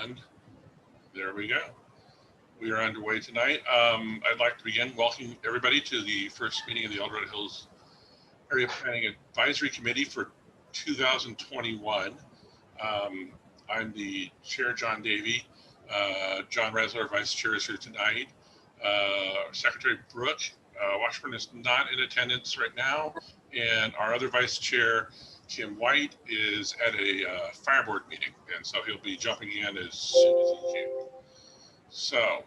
And there we go. We are underway tonight. I'd like to begin welcoming everybody to the first meeting of the El Dorado Hills Area Planning Advisory Committee for 2021. I'm the chair, John Davey. John Resler, vice chair, is here tonight. Secretary Brooke Washburn is not in attendance right now. And our other vice chair, Kim White, is at a fire board meeting. And so he'll be jumping in as soon as he can. So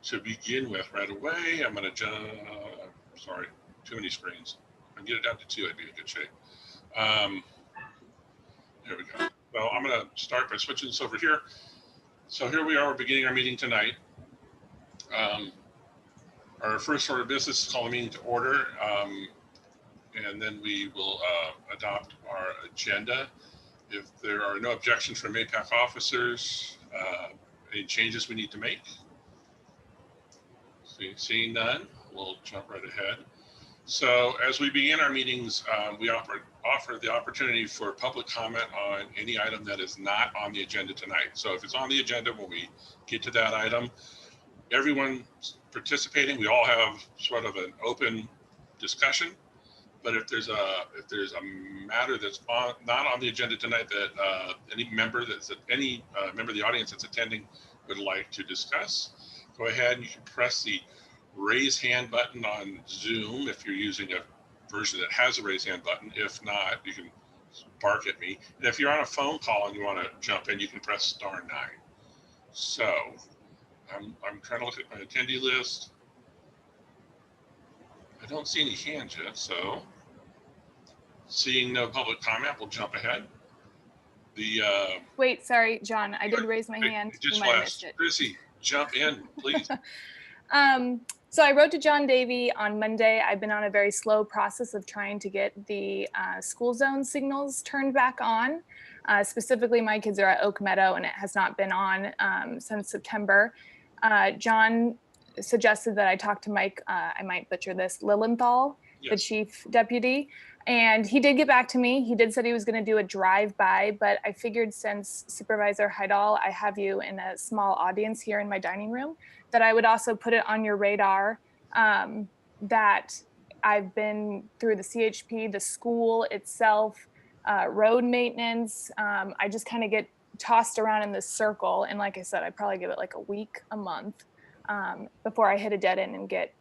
to begin with right away, I'm going to jump, sorry, too many screens. I'll get it down to 2, I'd be in good shape. There we go. Well, I'm going to start by switching this over here. So here we are, we're beginning our meeting tonight. Our first order of business is call the meeting to order, and then we will adopt our agenda. If there are no objections from APAC officers, any changes we need to make? Seeing none, we'll jump right ahead. So as we begin our meetings, we offer the opportunity for public comment on any item that is not on the agenda tonight. So if it's on the agenda, when we get to that item, everyone participating, we all have sort of an open discussion. But if there's a matter that's not on the agenda tonight that any member of the audience that's attending would like to discuss, go ahead and you can press the raise hand button on Zoom if you're using a version that has a raise hand button. If not, you can bark at me. And if you're on a phone call and you want to jump in, you can press *9. So I'm trying to look at my attendee list. I don't see any hands yet, so seeing no public comment, we'll jump ahead. Wait, sorry, John, I did raise my hand. Just you might have missed it. Chrissy, jump in, please. So I wrote to John Davey on Monday. I've been on a very slow process of trying to get the school zone signals turned back on. Specifically, my kids are at Oak Meadow and it has not been on since September. John suggested that I talk to Mike, I might butcher this, Lilienthal, yes, the chief deputy. And he did get back to me. He did said he was going to do a drive-by, but I figured since Supervisor Heidel, I have you in a small audience here in my dining room, that I would also put it on your radar that I've been through the CHP, the school itself, road maintenance. I just kind of get tossed around in this circle. And like I said, I probably give it like a week, a month before I hit a dead end and get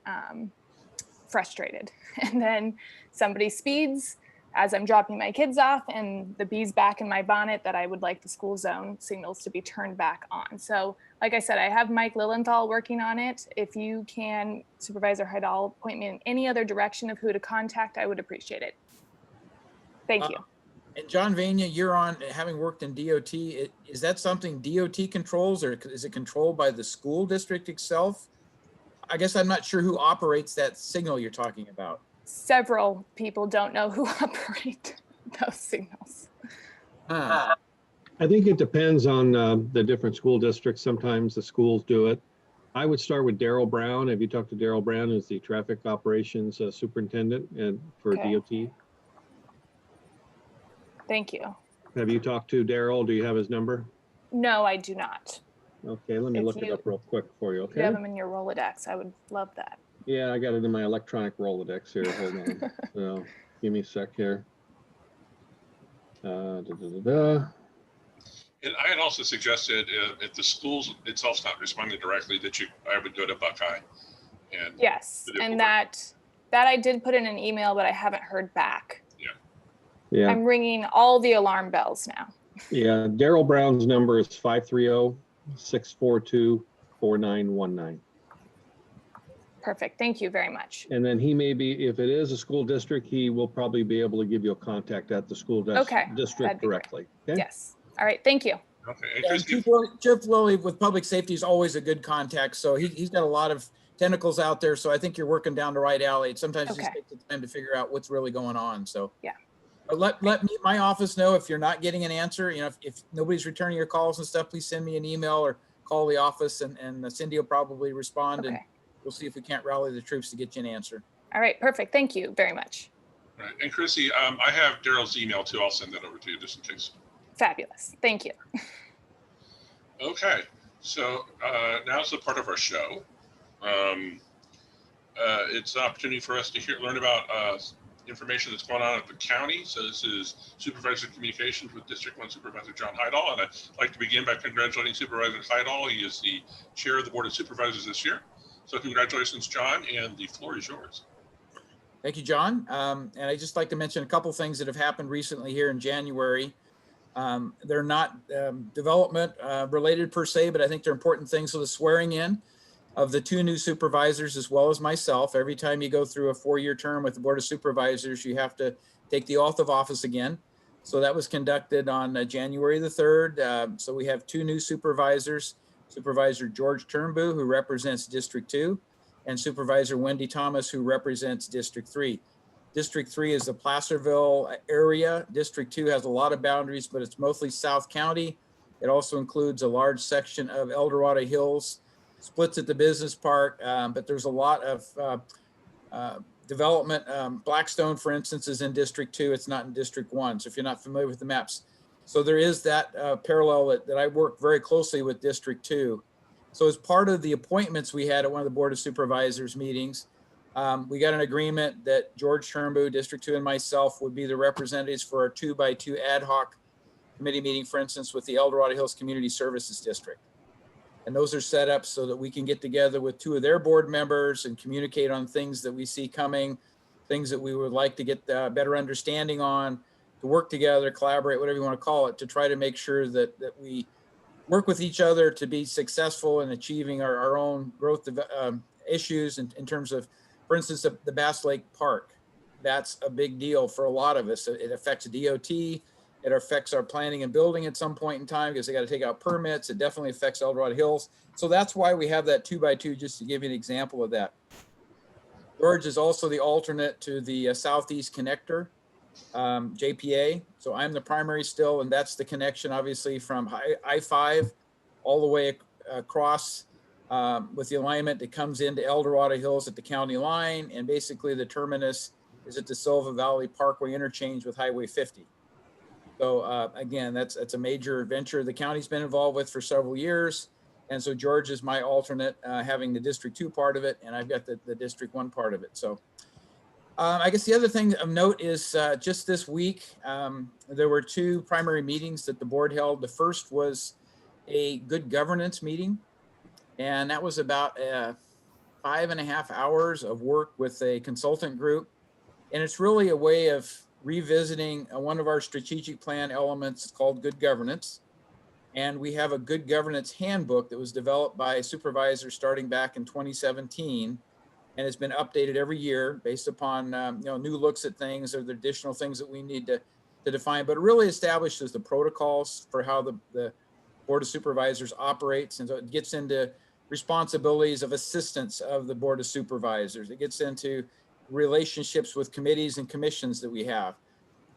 frustrated. And then somebody speeds as I'm dropping my kids off and the bee's back in my bonnet that I would like the school zone signals to be turned back on. So like I said, I have Mike Lilienthal working on it. If you can, Supervisor Heidel, point me in any other direction of who to contact, I would appreciate it. Thank you. And John Vania, you're on, having worked in DOT, is that something DOT controls or is it controlled by the school district itself? I guess I'm not sure who operates that signal you're talking about. Several people don't know who operate those signals. I think it depends on the different school districts. Sometimes the schools do it. I would start with Daryl Brown. Have you talked to Daryl Brown, who's the traffic operations superintendent for DOT? Thank you. Have you talked to Daryl? Do you have his number? No, I do not. Okay, let me look it up real quick for you, okay? If you have them in your Rolodex, I would love that. Yeah, I got it in my electronic Rolodex here. Hold on. So give me a sec here. And I had also suggested if the schools itself not responding directly, that I would go to Buckeye. And yes, and that I did put in an email, but I haven't heard back. Yeah. I'm ringing all the alarm bells now. Yeah, Daryl Brown's number is 530-642-4919. Perfect. Thank you very much. And then he may be, if it is a school district, he will probably be able to give you a contact at the school district directly. Okay? Yes. All right. Thank you. Okay. And Chief Lilly with public safety is always a good contact. So he's got a lot of tentacles out there. So I think you're working down the right alley. Sometimes it just takes time to figure out what's really going on. So yeah. Let me, my office know if you're not getting an answer. You know, if nobody's returning your calls and stuff, please send me an email or call the office, and Cindy will probably respond, and we'll see if we can't rally the troops to get you an answer. All right, perfect. Thank you very much. Right, and Chrissy, I have Daryl's email too. I'll send that over to you just in case. Fabulous. Thank you. Okay, so now's the part of our show. It's an opportunity for us to learn about information that's going on at the county. So this is Supervisor Communications with District 1 Supervisor John Heidel. And I'd like to begin by congratulating Supervisor Heidel. He is the chair of the Board of Supervisors this year. So congratulations, John, and the floor is yours. Thank you, John. And I'd just like to mention a couple things that have happened recently here in January. They're not development related per se, but I think they're important things. So the swearing in of the 2 new supervisors, as well as myself. Every time you go through a 4-year term with the Board of Supervisors, you have to take the oath of office again. So that was conducted on January the 3rd. So we have 2 new supervisors, Supervisor George Turnbull, who represents District 2, and Supervisor Wendy Thomas, who represents District 3. District 3 is the Placerville area. District 2 has a lot of boundaries, but it's mostly South County. It also includes a large section of El Dorado Hills, splits at the business park, but there's a lot of development. Blackstone, for instance, is in District 2. It's not in District 1. So if you're not familiar with the maps. So there is that parallel that I work very closely with District 2. So as part of the appointments we had at one of the Board of Supervisors meetings, we got an agreement that George Turnbull, District 2, and myself would be the representatives for our 2x2 ad hoc committee meeting, for instance, with the El Dorado Hills Community Services District. And those are set up so that we can get together with 2 of their board members and communicate on things that we see coming, things that we would like to get better understanding on, to work together, collaborate, whatever you want to call it, to try to make sure that we work with each other to be successful in achieving our own growth issues in terms of, for instance, the Bass Lake Park. That's a big deal for a lot of us. It affects DOT. It affects our planning and building at some point in time because they got to take out permits. It definitely affects El Dorado Hills. So that's why we have that 2x2, just to give you an example of that. George is also the alternate to the Southeast Connector, JPA. So I'm the primary still, and that's the connection, obviously, from I-5 all the way across with the alignment that comes into El Dorado Hills at the county line. And basically the terminus is at the Silva Valley Parkway interchange with Highway 50. So again, that's a major venture the county's been involved with for several years. And so George is my alternate, having the District 2 part of it, and I've got the District 1 part of it. So I guess the other thing of note is just this week, there were 2 primary meetings that the board held. The first was a good governance meeting, and that was about 5.5 hours of work with a consultant group. And it's really a way of revisiting one of our strategic plan elements called good governance. And we have a good governance handbook that was developed by supervisors starting back in 2017. And it's been updated every year based upon new looks at things or the additional things that we need to define. But it really establishes the protocols for how the Board of Supervisors operates. And so it gets into responsibilities of assistants of the Board of Supervisors. It gets into relationships with committees and commissions that we have.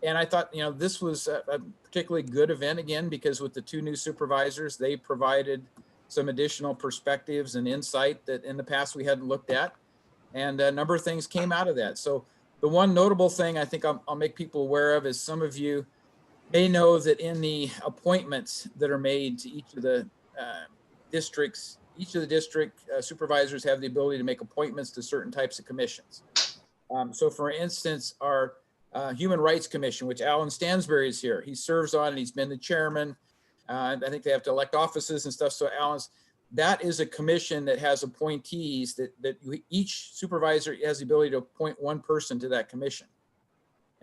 And I thought, this was a particularly good event, again, because with the 2 new supervisors, they provided some additional perspectives and insight that in the past we hadn't looked at. And a number of things came out of that. So the one notable thing I think I'll make people aware of is some of you may know that in the appointments that are made to each of the districts, each of the district supervisors have the ability to make appointments to certain types of commissions. So for instance, our Human Rights Commission, which Alan Stansberry is here, he serves on and he's been the chairman. I think they have to elect offices and stuff. So that is a commission that has appointees that each supervisor has the ability to appoint 1 person to that commission.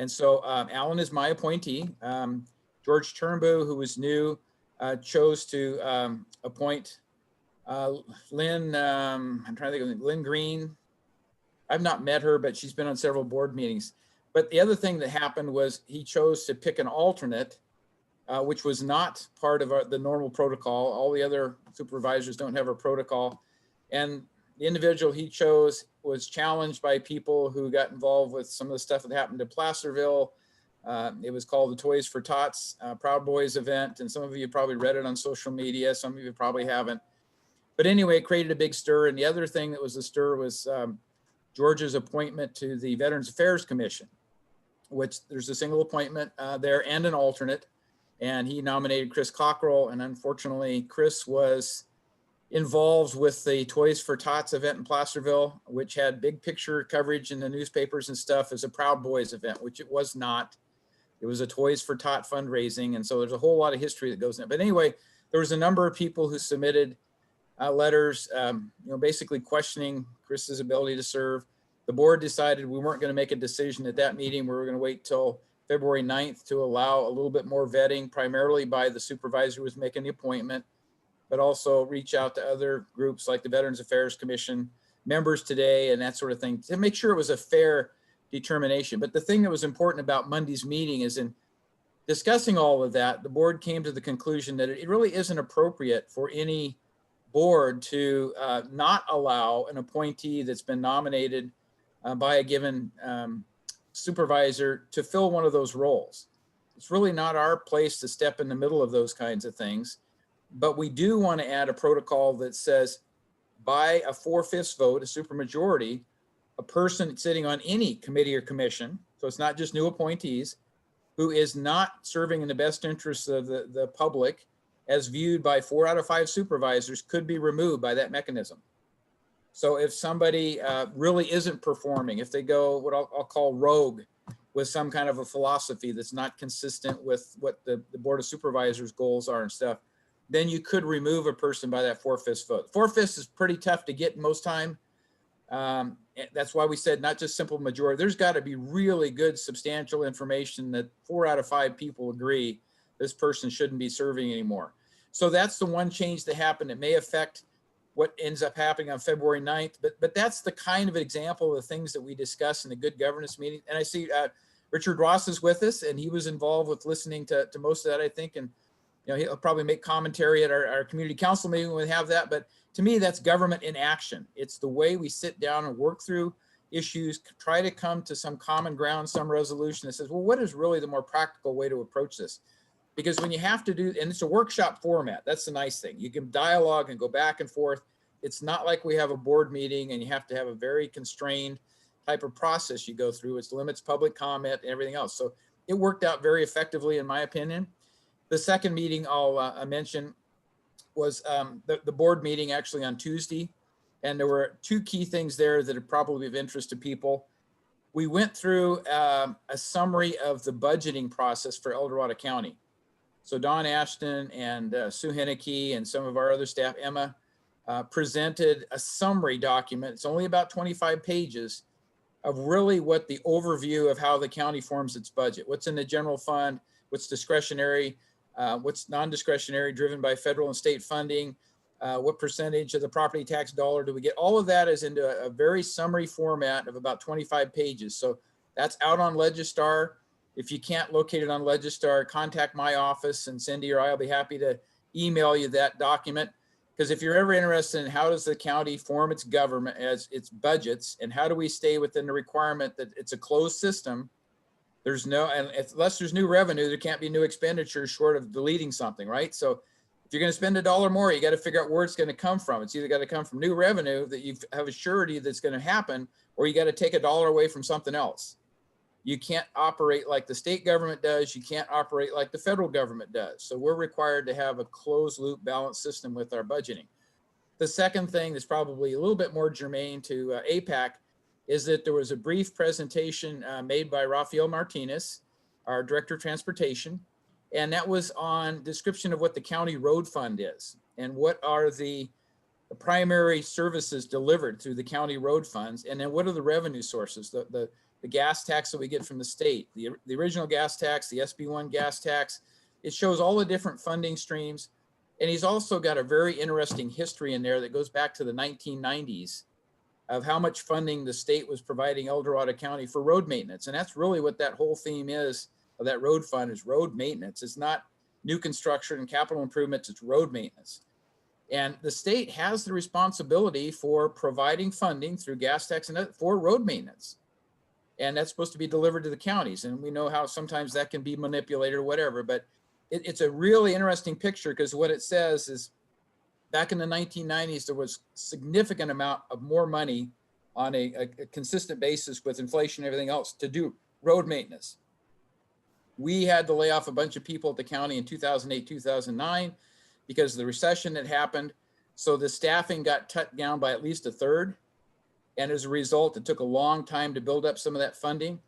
And so Alan is my appointee. George Turnbull, who was new, chose to appoint Lynn, I'm trying to think of Lynn Green. I've not met her, but she's been on several board meetings. But the other thing that happened was he chose to pick an alternate, which was not part of the normal protocol. All the other supervisors don't have a protocol. And the individual he chose was challenged by people who got involved with some of the stuff that happened to Placerville. It was called the Toys for Tots Proud Boys event. And some of you probably read it on social media. Some of you probably haven't. But anyway, it created a big stir. And the other thing that was a stir was George's appointment to the Veterans Affairs Commission, which there's a single appointment there and an alternate. and he nominated Chris Cockrell. And unfortunately, Chris was involved with the Toys for Tots event in Placerville, which had big picture coverage in the newspapers and stuff as a Proud Boys event, which it was not. It was a Toys for Tot fundraising. And so there's a whole lot of history that goes in it. But anyway, there was a number of people who submitted letters, basically questioning Chris's ability to serve. The board decided we weren't going to make a decision at that meeting. We were going to wait till February 9th to allow a little bit more vetting, primarily by the supervisor who was making the appointment, but also reach out to other groups like the Veterans Affairs Commission members today and that sort of thing to make sure it was a fair determination. But the thing that was important about Monday's meeting is in discussing all of that, the board came to the conclusion that it really isn't appropriate for any board to not allow an appointee that's been nominated by a given supervisor to fill one of those roles. It's really not our place to step in the middle of those kinds of things, but we do want to add a protocol that says by a 4/5 vote, a supermajority, a person sitting on any committee or commission, so it's not just new appointees, who is not serving in the best interests of the public as viewed by 4 out of 5 supervisors could be removed by that mechanism. So if somebody really isn't performing, if they go what I'll call rogue with some kind of a philosophy that's not consistent with what the Board of Supervisors goals are and stuff, then you could remove a person by that 4/5 vote. 4/5 is pretty tough to get most time. That's why we said not just simple majority. There's got to be really good substantial information that 4 out of 5 people agree this person shouldn't be serving anymore. So that's the one change that happened. It may affect what ends up happening on February 9th, but that's the kind of example of the things that we discuss in the good governance meeting. And I see Richard Ross is with us, and he was involved with listening to most of that, I think. And he'll probably make commentary at our community council meeting when we have that. But to me, that's government in action. It's the way we sit down and work through issues, try to come to some common ground, some resolution that says, well, what is really the more practical way to approach this? Because when you have to do, and it's a workshop format, that's the nice thing. You can dialogue and go back and forth. It's not like we have a board meeting and you have to have a very constrained type of process you go through. It limits public comment and everything else. So it worked out very effectively, in my opinion. The second meeting I'll mention was the board meeting actually on Tuesday. And there were 2 key things there that are probably of interest to people. We went through a summary of the budgeting process for El Dorado County. So Don Ashton and Sue Henneke and some of our other staff, Emma, presented a summary document. It's only about 25 pages of really what the overview of how the county forms its budget, what's in the general fund, what's discretionary, what's non-discretionary, driven by federal and state funding, what percentage of the property tax dollar do we get? All of that is into a very summary format of about 25 pages. So that's out on Legistar. If you can't locate it on Legistar, contact my office, and Cindy or I'll be happy to email you that document. Because if you're ever interested in how does the county form its government as its budgets, and how do we stay within the requirement that it's a closed system, there's no, and unless there's new revenue, there can't be new expenditures short of deleting something, right? So if you're going to spend $1 more, you got to figure out where it's going to come from. It's either got to come from new revenue that you have a surety that's going to happen, or you got to take $1 away from something else. You can't operate like the state government does. You can't operate like the federal government does. So we're required to have a closed loop balanced system with our budgeting. The second thing that's probably a little bit more germane to APAC is that there was a brief presentation made by Rafael Martinez, our Director of Transportation, and that was on description of what the county road fund is and what are the primary services delivered through the county road funds, and then what are the revenue sources, the gas tax that we get from the state, the original gas tax, the SB1 gas tax. It shows all the different funding streams. And he's also got a very interesting history in there that goes back to the 1990s of how much funding the state was providing El Dorado County for road maintenance. And that's really what that whole theme is of that road fund, is road maintenance. It's not new construction and capital improvements, it's road maintenance. And the state has the responsibility for providing funding through gas tax and for road maintenance. And that's supposed to be delivered to the counties. And we know how sometimes that can be manipulated or whatever, but it's a really interesting picture, because what it says is back in the 1990s, there was significant amount of more money on a consistent basis with inflation and everything else to do road maintenance. We had to lay off a bunch of people at the county in 2008, 2009 because of the recession that happened. So the staffing got cut down by at least a third. And as a result, it took a long time to build up some of that funding.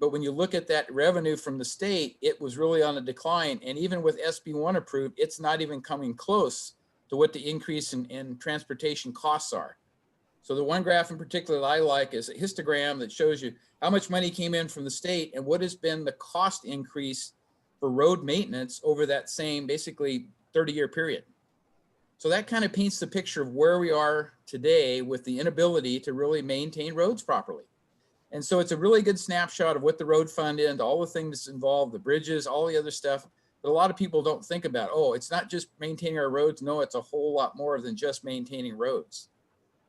But when you look at that revenue from the state, it was really on a decline. And even with SB1 approved, it's not even coming close to what the increase in transportation costs are. So the one graph in particular that I like is a histogram that shows you how much money came in from the state and what has been the cost increase for road maintenance over that same basically 30-year period. So that kind of paints the picture of where we are today with the inability to really maintain roads properly. And so it's a really good snapshot of what the road fund is, all the things involved, the bridges, all the other stuff that a lot of people don't think about. Oh, it's not just maintaining our roads. No, it's a whole lot more than just maintaining roads.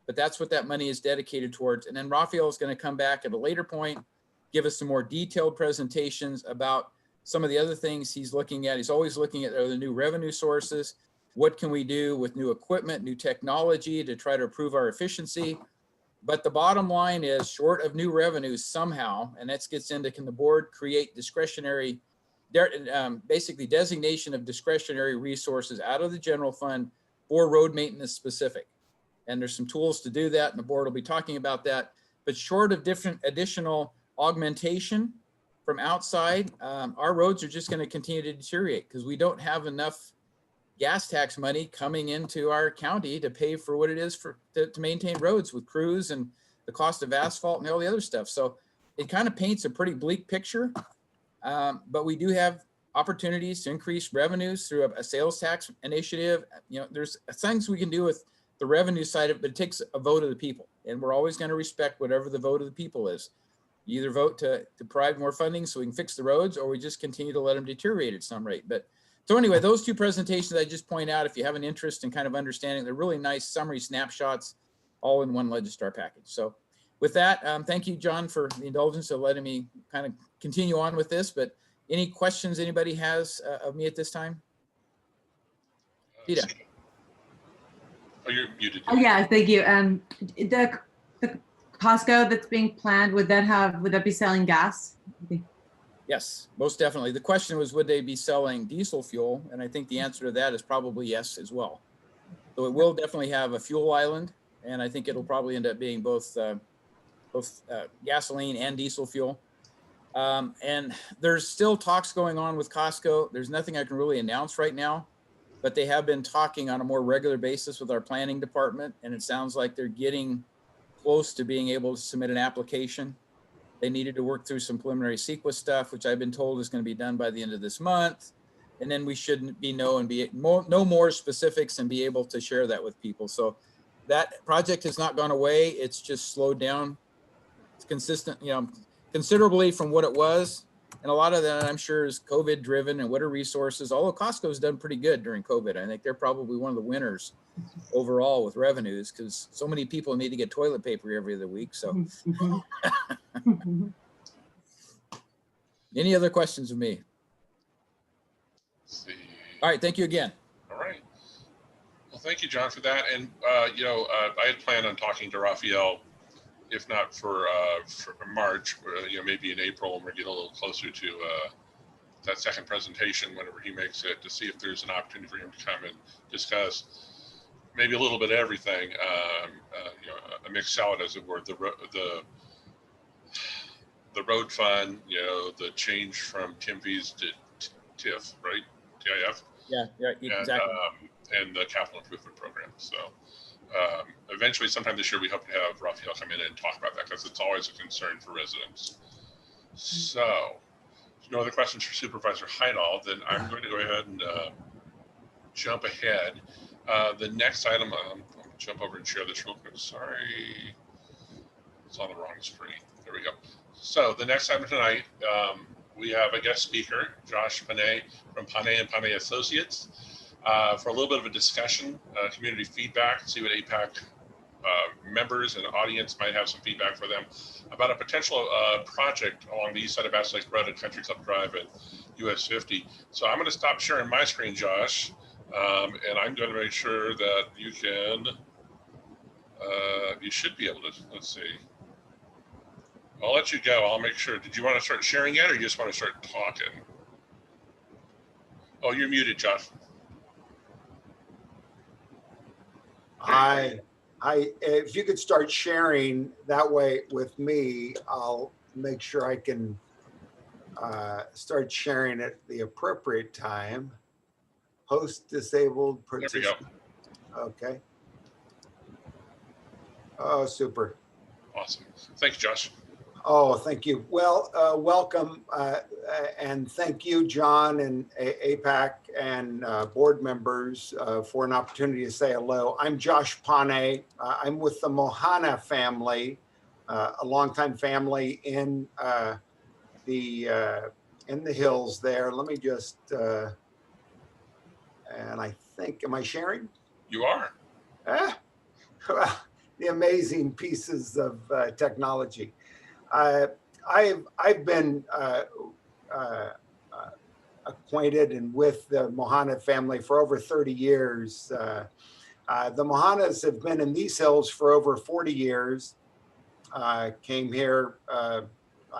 But that's what that money is dedicated towards. And then Raphael is going to come back at a later point, give us some more detailed presentations about some of the other things he's looking at. He's always looking at the new revenue sources. What can we do with new equipment, new technology to try to improve our efficiency? But the bottom line is, short of new revenues somehow, and that gets into, can the board create discretionary, basically designation of discretionary resources out of the general fund for road maintenance specific. And there's some tools to do that, and the board will be talking about that. But short of different additional augmentation from outside, our roads are just going to continue to deteriorate because we don't have enough gas tax money coming into our county to pay for what it is to maintain roads with crews and the cost of asphalt and all the other stuff. So it kind of paints a pretty bleak picture, but we do have opportunities to increase revenues through a sales tax initiative. You know, there's things we can do with the revenue side of it, but it takes a vote of the people, and we're always going to respect whatever the vote of the people is. You either vote to provide more funding so we can fix the roads, or we just continue to let them deteriorate at some rate. But so anyway, those two presentations I just point out, if you have an interest in kind of understanding, they're really nice summary snapshots all in one Legistar package. So with that, thank you, John, for the indulgence of letting me kind of continue on with this. But any questions anybody has of me at this time? Rita. Oh, you're muted. Oh, yeah, thank you. The Costco that's being planned, would that be selling gas? Yes, most definitely. The question was, would they be selling diesel fuel? And I think the answer to that is probably yes as well. So it will definitely have a fuel island, and I think it'll probably end up being both gasoline and diesel fuel. And there's still talks going on with Costco. There's nothing I can really announce right now, but they have been talking on a more regular basis with our planning department, and it sounds like they're getting close to being able to submit an application. They needed to work through some preliminary CEQA stuff, which I've been told is going to be done by the end of this month. And then we should know more specifics and be able to share that with people. So that project has not gone away. It's just slowed down. It's consistent, considerably from what it was. And a lot of that, I'm sure, is COVID driven and what are resources. Although Costco's done pretty good during COVID. I think they're probably one of the winners overall with revenues because so many people need to get toilet paper every other week. So any other questions of me? Let's see. All right. Thank you again. All right. Well, thank you, John, for that. And, I had planned on talking to Raphael, if not for March, maybe in April when we're getting a little closer to that second presentation, whenever he makes it, to see if there's an opportunity for him to come and discuss maybe a little bit of everything, a mixed salad, as it were, the road fund, the change from TIMFs to TIF, right? TIF. Yeah, exactly. And the capital improvement program. So eventually, sometime this year, we hope to have Raphael come in and talk about that because it's always a concern for residents. So, if no other questions for Supervisor Heidel, then I'm going to go ahead and jump ahead. The next item, I'm going to jump over and share this real quick. Sorry, it's on the wrong screen. There we go. So the next item tonight, we have a guest speaker, Josh Panay from Panay and Panay Associates, for a little bit of a discussion, community feedback, see what APAC members and audience might have some feedback for them about a potential project along the east side of Bass Lake Road at Country Club Drive and US 50. So I'm going to stop sharing my screen, Josh, and I'm going to make sure that you can, you should be able to, let's see. I'll let you go. I'll make sure. Did you want to start sharing it or you just want to start talking? Oh, you're muted, Josh. If you could start sharing that way with me, I'll make sure I can start sharing at the appropriate time. Host disabled There we participant. go. Okay. Oh, super. Awesome. Thanks, Josh. Oh, thank you. Well, welcome, and thank you, John and APAC and board members for an opportunity to say hello. I'm Josh Pane. I'm with the Mohana family, a longtime family in the hills there. Let me just, and I think, am I sharing? You are. Well, the amazing pieces of technology. I've been acquainted and with the Mohana family for over 30 years. The Mohanas have been in these hills for over 40 years. Came here, I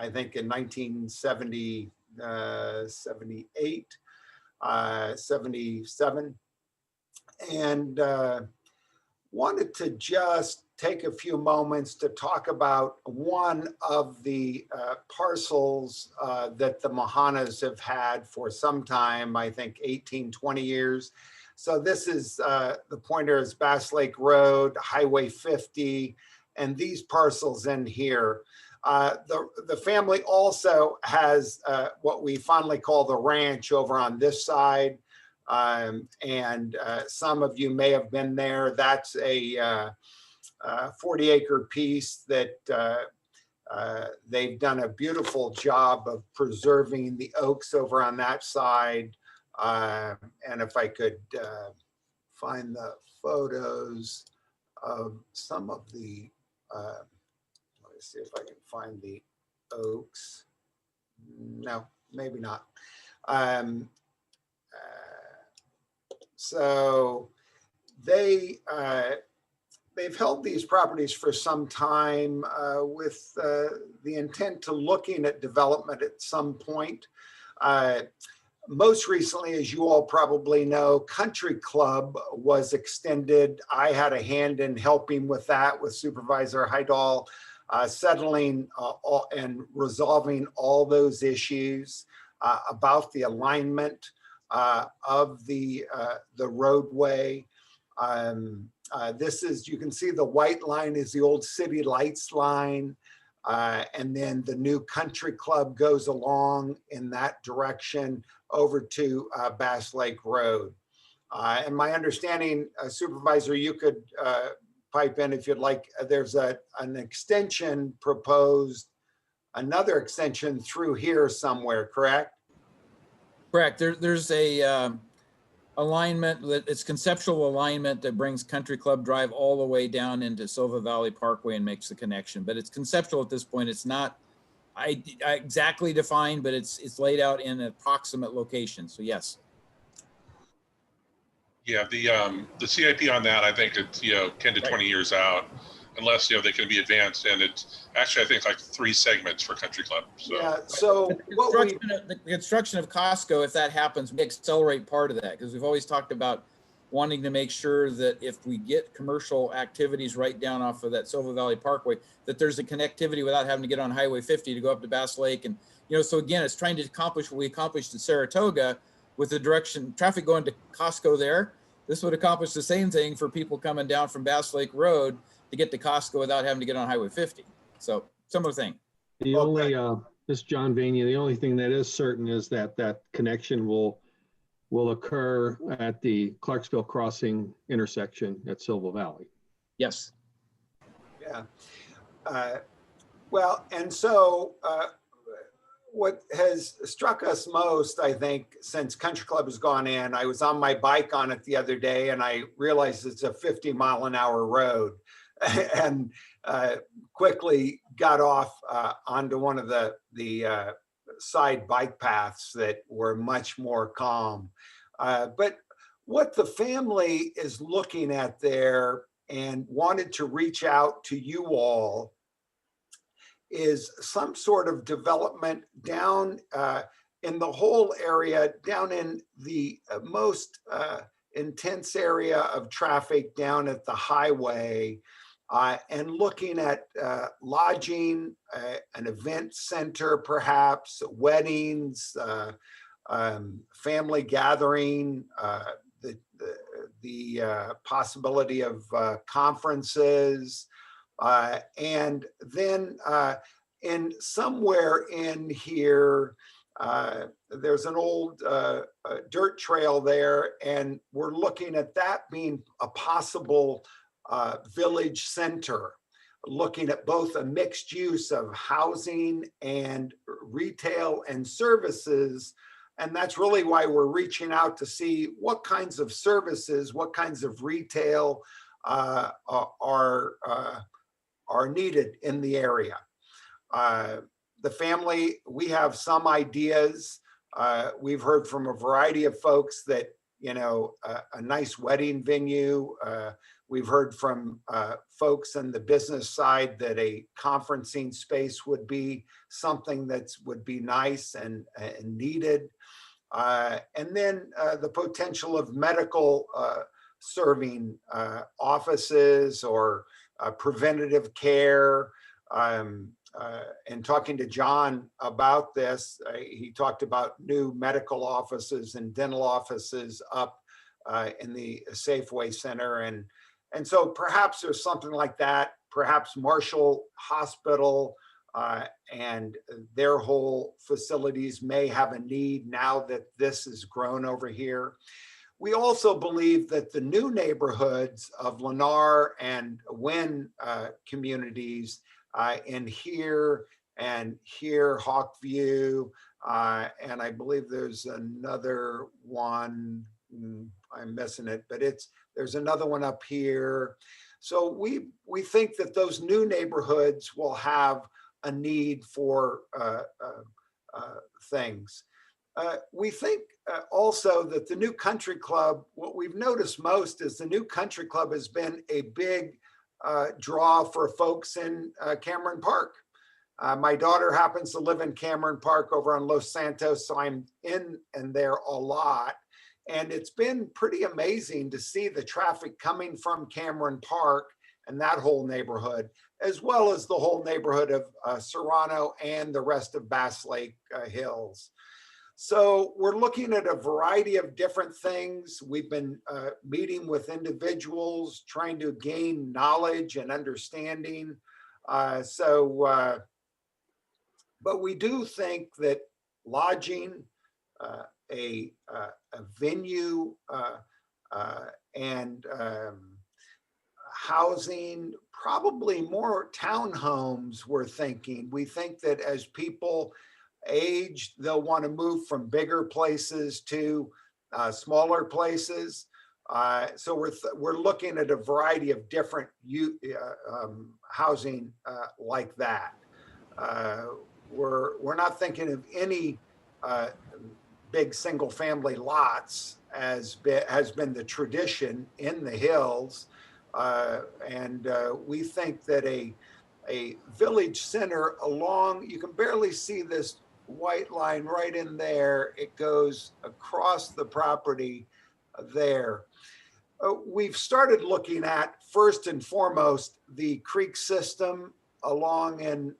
think, in 1970, 78, 77, and wanted to just take a few moments to talk about one of the parcels that the Mohanas have had for some time, I think 18, 20 years. So this is the pointer is Bass Lake Road, Highway 50, and these parcels in here. The family also has what we fondly call the ranch over on this side. And some of you may have been there. That's a 40-acre piece that they've done a beautiful job of preserving the oaks over on that side. And if I could find the photos of some of the, let me see if I can find the oaks. No, maybe not. So they've held these properties for some time with the intent to looking at development at some point. Most recently, as you all probably know, Country Club was extended. I had a hand in helping with that with Supervisor Heidel, settling and resolving all those issues about the alignment of the roadway. This is, you can see the white line is the old city lights line. And then the new Country Club goes along in that direction over to Bass Lake Road. And my understanding, Supervisor, you could pipe in if you'd like, there's an extension proposed, another extension through here somewhere, correct? Correct. There's a alignment that it's conceptual alignment that brings Country Club Drive all the way down into Silva Valley Parkway and makes the connection. But it's conceptual at this point. It's not exactly defined, but it's laid out in an approximate location. So yes. Yeah, the CIP on that, I think it's 10 to 20 years out, unless they can be advanced. And it's actually, I think, like 3 segments for Country Club. So. Yeah. So the construction of Costco, if that happens, we accelerate part of that because we've always talked about wanting to make sure that if we get commercial activities right down off of that Silva Valley Parkway, that there's a connectivity without having to get on Highway 50 to go up to Bass Lake. And, so again, it's trying to accomplish what we accomplished in Saratoga with the direction traffic going to Costco there. This would accomplish the same thing for people coming down from Bass Lake Road to get to Costco without having to get on Highway 50. So similar thing. The only, this is John Vania, the only thing that is certain is that that connection will occur at the Clarksville Crossing intersection at Silva Valley. Yes. Yeah. Well, and so what has struck us most, I think, since Country Club has gone in, I was on my bike on it the other day and I realized it's a 50-mile-an-hour road and quickly got off onto one of the side bike paths that were much more calm. But what the family is looking at there and wanted to reach out to you all is some sort of development down in the whole area, down in the most intense area of traffic down at the highway, and looking at lodging, an event center, perhaps weddings, family gathering, the possibility of conferences, and then in somewhere in here, there's an old dirt trail there, and we're looking at that being a possible village center, looking at both a mixed use of housing and retail and services. And that's really why we're reaching out to see what kinds of services, what kinds of retail are needed in the area. The family, we have some ideas. We've heard from a variety of folks that, you know, a nice wedding venue. We've heard from folks on the business side that a conferencing space would be something that would be nice and needed. And then the potential of medical serving offices or preventative care. And talking to John about this, he talked about new medical offices and dental offices up in the Safeway Center. And so perhaps there's something like that. Perhaps Marshall Hospital and their whole facilities may have a need now that this has grown over here. We also believe that the new neighborhoods of Lennar and Wynn communities in here and here, Hawkview, and I believe there's another one, I'm missing it, but there's another one up here. So we think that those new neighborhoods will have a need for things. We think also that the new country club, what we've noticed most is the new country club has been a big draw for folks in Cameron Park. My daughter happens to live in Cameron Park over on Los Santos, so I'm in and there a lot. And it's been pretty amazing to see the traffic coming from Cameron Park and that whole neighborhood, as well as the whole neighborhood of Serrano and the rest of Bass Lake Hills. So we're looking at a variety of different things. We've been meeting with individuals, trying to gain knowledge and understanding. But we do think that lodging, a venue, and housing, probably more townhomes, we're thinking. We think that as people age, they'll want to move from bigger places to smaller places. So we're looking at a variety of different housing like that. We're not thinking of any big single family lots as has been the tradition in the hills. And we think that a village center along, you can barely see this white line right in there. It goes across the property there. We've started looking at, first and foremost, the creek system along in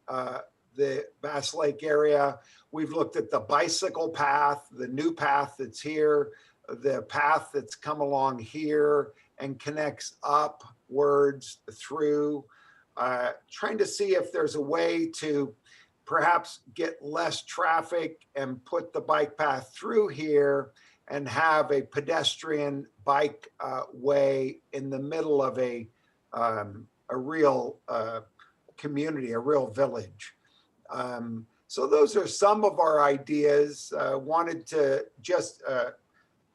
the Bass Lake area. We've looked at the bicycle path, the new path that's here, the path that's come along here and connects upwards through, trying to see if there's a way to perhaps get less traffic and put the bike path through here and have a pedestrian bike way in the middle of a real community, a real village. So those are some of our ideas. Wanted to just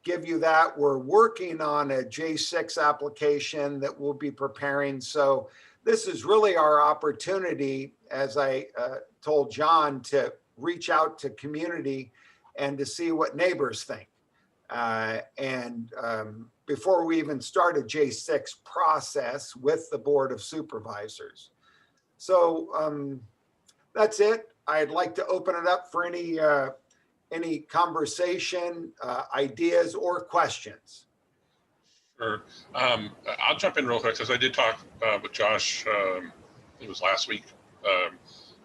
give you that. We're working on a J6 application that we'll be preparing. So this is really our opportunity, as I told John, to reach out to community and to see what neighbors think. Before we even start a J6 process with the Board of Supervisors. So that's it. I'd like to open it up for any conversation, ideas, or questions? Sure. I'll jump in real quick because I did talk with Josh. It was last week.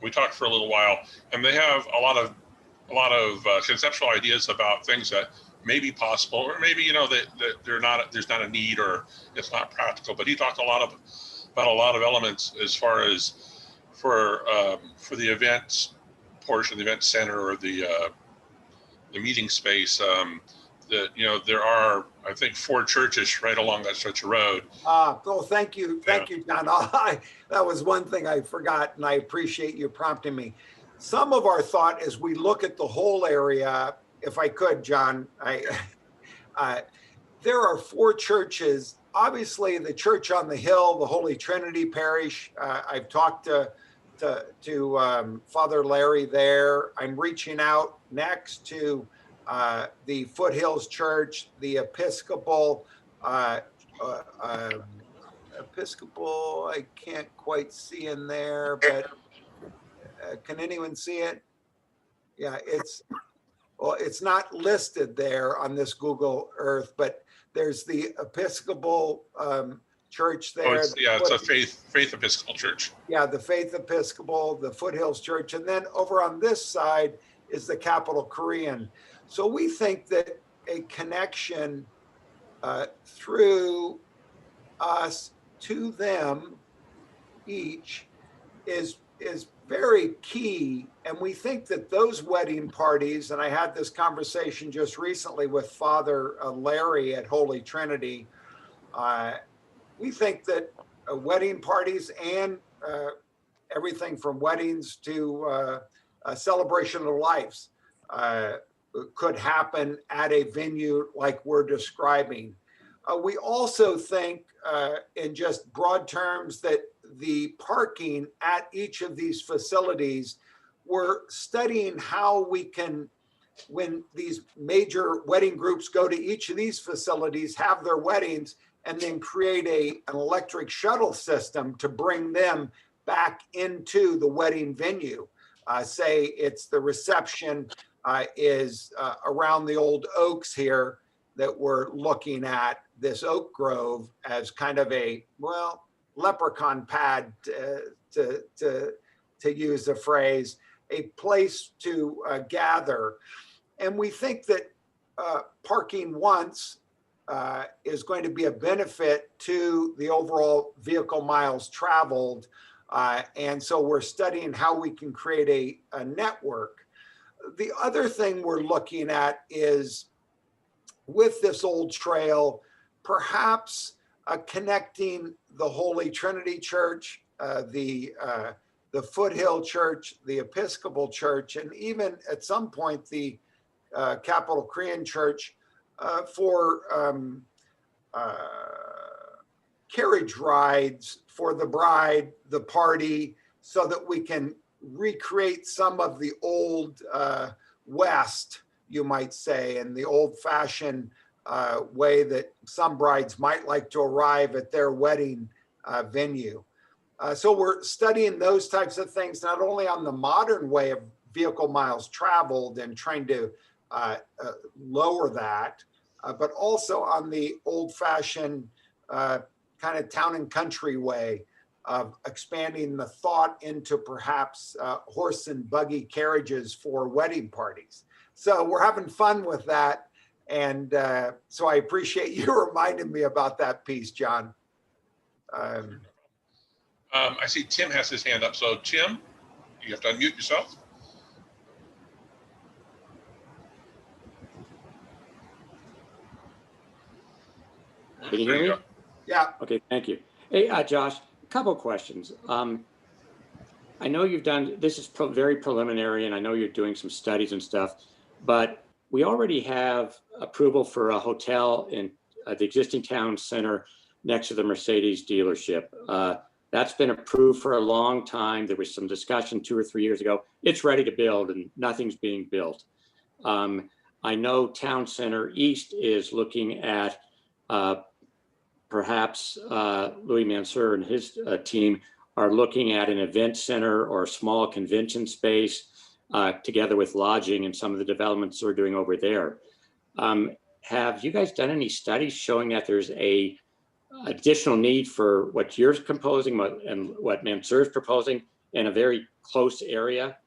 We talked for a little while, and they have a lot of conceptual ideas about things that may be possible, or maybe that they're not. There's not a need, or it's not practical. But he talked about a lot of elements as far as for the events portion, the event center, or the meeting space. That there are, I think, 4 churches right along that stretch of road. Oh, thank you, John. That was one thing I forgot, and I appreciate you prompting me. Some of our thought as we look at the whole area, if I could, John, there are 4 churches. Obviously, the church on the hill, the Holy Trinity Parish. I've talked to Father Larry there. I'm reaching out next to the Foothills Church, the Episcopal. I can't quite see in there, but can anyone see it? Yeah, it's not listed there on this Google Earth, but there's the Episcopal church there. It's a faith Episcopal church. Yeah, the Faith Episcopal, the Foothills Church, and then over on this side is the Capital Korean. So we think that a connection through us to them each is very key. And we think that those wedding parties, and I had this conversation just recently with Father Larry at Holy Trinity, we think that wedding parties and everything from weddings to a celebration of lives could happen at a venue like we're describing. We also think in just broad terms that the parking at each of these facilities, we're studying how we can, when these major wedding groups go to each of these facilities, have their weddings, and then create an electric shuttle system to bring them back into the wedding venue. Say it's the reception is around the old oaks here that we're looking at, this oak grove as kind of a, leprechaun pad, to use a phrase, a place to gather. And we think that parking once is going to be a benefit to the overall vehicle miles traveled. And so we're studying how we can create a network. The other thing we're looking at is with this old trail, perhaps connecting the Holy Trinity Church, the Foothill Church, the Episcopal Church, and even at some point the Capital Korean Church for carriage rides for the bride, the party, so that we can recreate some of the old West, you might say, and the old-fashioned way that some brides might like to arrive at their wedding venue. So we're studying those types of things, not only on the modern way of vehicle miles traveled and trying to lower that, but also on the old-fashioned kind of town and country way of expanding the thought into perhaps horse and buggy carriages for wedding parties. So we're having fun with that. And so I appreciate you reminding me about that piece, John. I see Tim has his hand up. So Tim, you have to unmute yourself. Can you hear me? Yeah. Okay, thank you. Hey, Josh, a couple of questions. I know you've done, this is very preliminary, and I know you're doing some studies and stuff, but we already have approval for a hotel in the existing town center next to the Mercedes dealership. That's been approved for a long time. There was some discussion 2 or 3 years ago. It's ready to build and nothing's being built. I know Town Center East is looking at perhaps Louis Mansour and his team are looking at an event center or a small convention space. together with lodging and some of the developments we're doing over there. Have you guys done any studies showing that there's a additional need for what you're proposing and what Mansour's proposing in a very close area?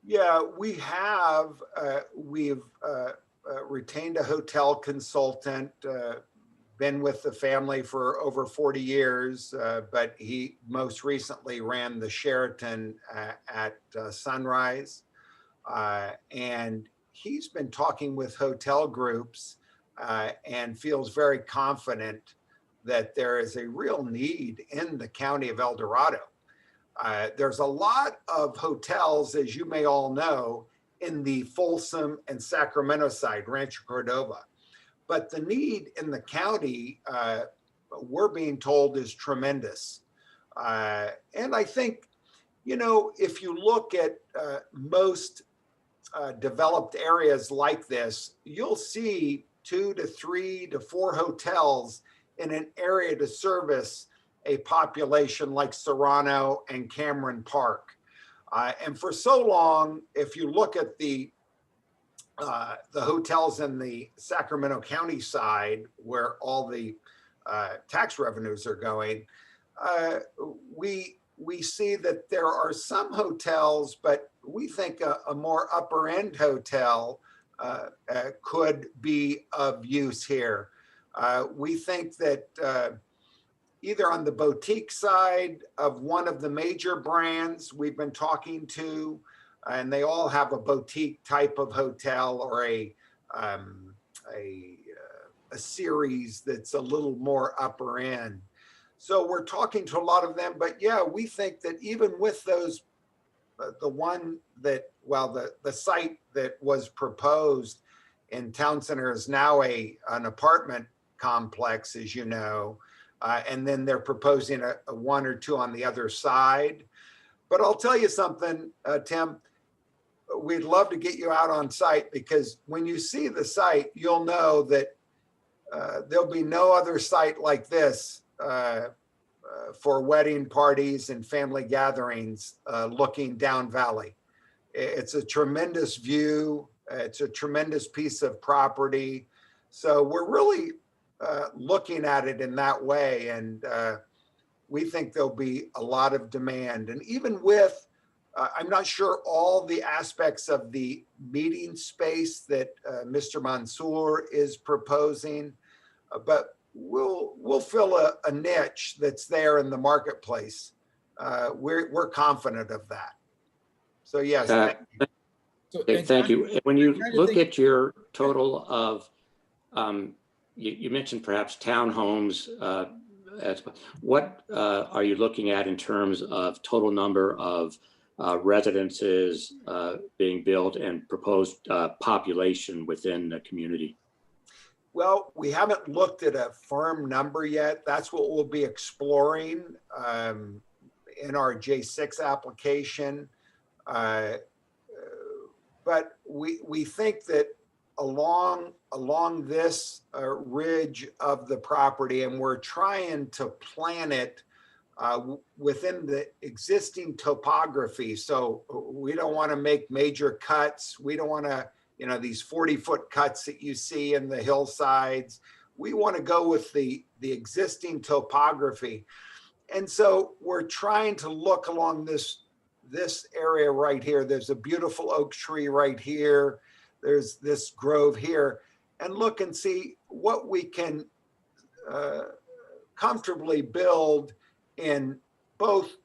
Yeah, we have. We've retained a hotel consultant, been with the family for over 40 years, but he most recently ran the Sheraton at Sunrise. And he's been talking with hotel groups and feels very confident that there is a real need in the county of El Dorado. There's a lot of hotels, as you may all know, in the Folsom and Sacramento side, Rancho Cordova. But the need in the county, we're being told, is tremendous. And I think, you know, if you look at most developed areas like this, you'll see 2 to 3 to 4 hotels in an area to service a population like Serrano and Cameron Park. And for so long, if you look at the hotels in the Sacramento County side, where all the tax revenues are going, we see that there are some hotels, but we think a more upper end hotel could be of use here. We think that either on the boutique side of one of the major brands we've been talking to, and they all have a boutique type of hotel or a series that's a little more upper end. So we're talking to a lot of them, but yeah, we think that even with those, the one that, well, the site that was proposed in Town Center is now an apartment complex, as you know, and then they're proposing a 1 or 2 on the other side. But I'll tell you something, Tim, we'd love to get you out on site, because when you see the site, you'll know that there'll be no other site like this for wedding parties and family gatherings looking down valley. It's a tremendous view. It's a tremendous piece of property. So we're really looking at it in that way. And we think there'll be a lot of demand. And even with, I'm not sure all the aspects of the meeting space that Mr. Mansour is proposing, but we'll fill a niche that's there in the marketplace. We're confident of that. So yes, thank you. Thank you. When you look at your total of, you mentioned perhaps townhomes. What are you looking at in terms of total number of residences being built and proposed population within the community? Well, we haven't looked at a firm number yet. That's what we'll be exploring in our J6 application. But we think that along this ridge of the property, and we're trying to plan it within the existing topography. So we don't want to make major cuts. We don't want to, you know, these 40-foot cuts that you see in the hillsides. We want to go with the existing topography. And so we're trying to look along this area right here. There's a beautiful oak tree right here. There's this grove here, and look and see what we can comfortably build in both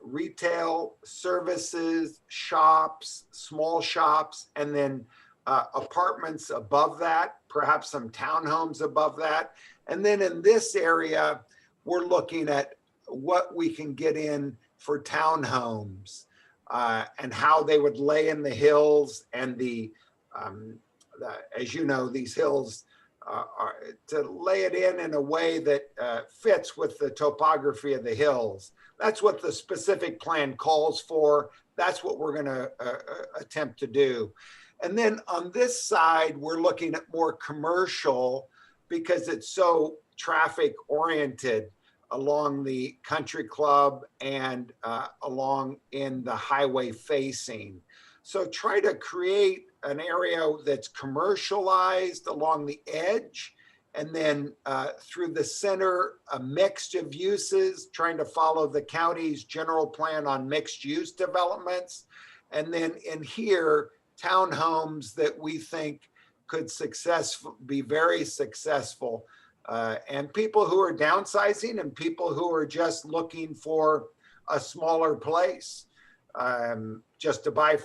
retail services, shops, small shops, and then apartments above that, perhaps some townhomes above that. And then in this area, we're looking at what we can get in for townhomes and how they would lay in the hills, and as you know, these hills are to lay it in a way that fits with the topography of the hills. That's what the specific plan calls for. That's what we're going to attempt to do. And then on this side, we're looking at more commercial because it's so traffic oriented. along the country club and along in the highway facing. So try to create an area that's commercialized along the edge, and then through the center, a mixed of uses, trying to follow the county's general plan on mixed use developments. And then in here, townhomes that we think could be very successful. And people who are downsizing and people who are just looking for a smaller place just to buy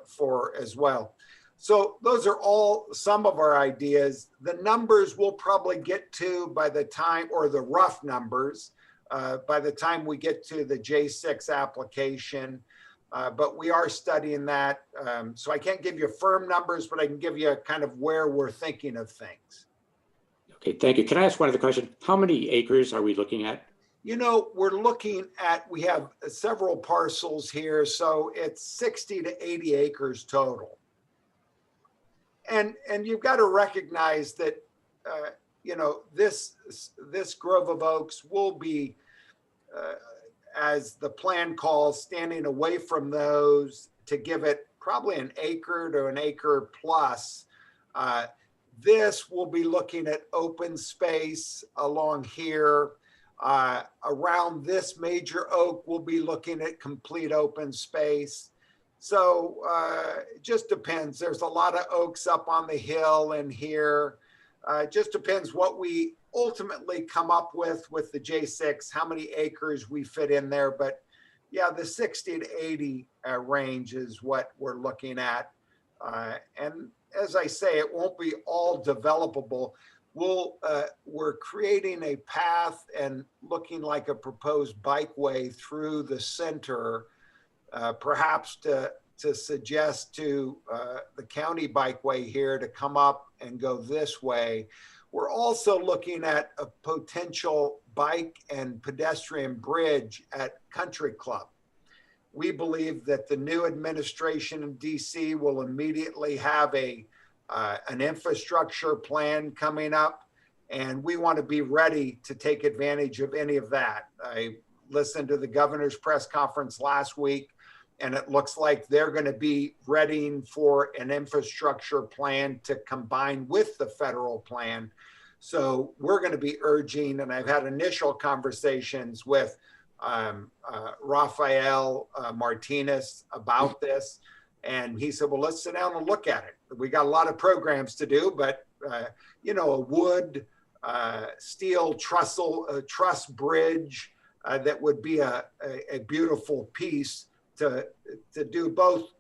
for as well. So those are all some of our ideas. The numbers we'll probably get to by the time, or the rough numbers, by the time we get to the J6 application. But we are studying that. So I can't give you firm numbers, but I can give you kind of where we're thinking of things. Okay, thank you. Can I ask one other question? How many acres are we looking at? You know, we're looking at, we have several parcels here, so it's 60 to 80 acres total. And you've got to recognize that, you know, this Grove of Oaks will be, as the plan calls, standing away from those to give it probably an acre to an acre plus. This will be looking at open space along here. Around this major oak, we'll be looking at complete open space. So it just depends. There's a lot of oaks up on the hill and here. It just depends what we ultimately come up with the J6, how many acres we fit in there. But yeah, the 60 to 80 range is what we're looking at. And as I say, it won't be all developable. We're creating a path and looking like a proposed bikeway through the center, perhaps to suggest to the county bikeway here to come up and go this way. We're also looking at a potential bike and pedestrian bridge at Country Club. We believe that the new administration in DC will immediately have an infrastructure plan coming up, and we want to be ready to take advantage of any of that. I listened to the governor's press conference last week, and it looks like they're going to be readying for an infrastructure plan to combine with the federal plan. So we're going to be urging, and I've had initial conversations with Rafael Martinez about this. And he said, well, let's sit down and look at it. We got a lot of programs to do, but you know, a wood, steel truss bridge that would be a beautiful piece to do both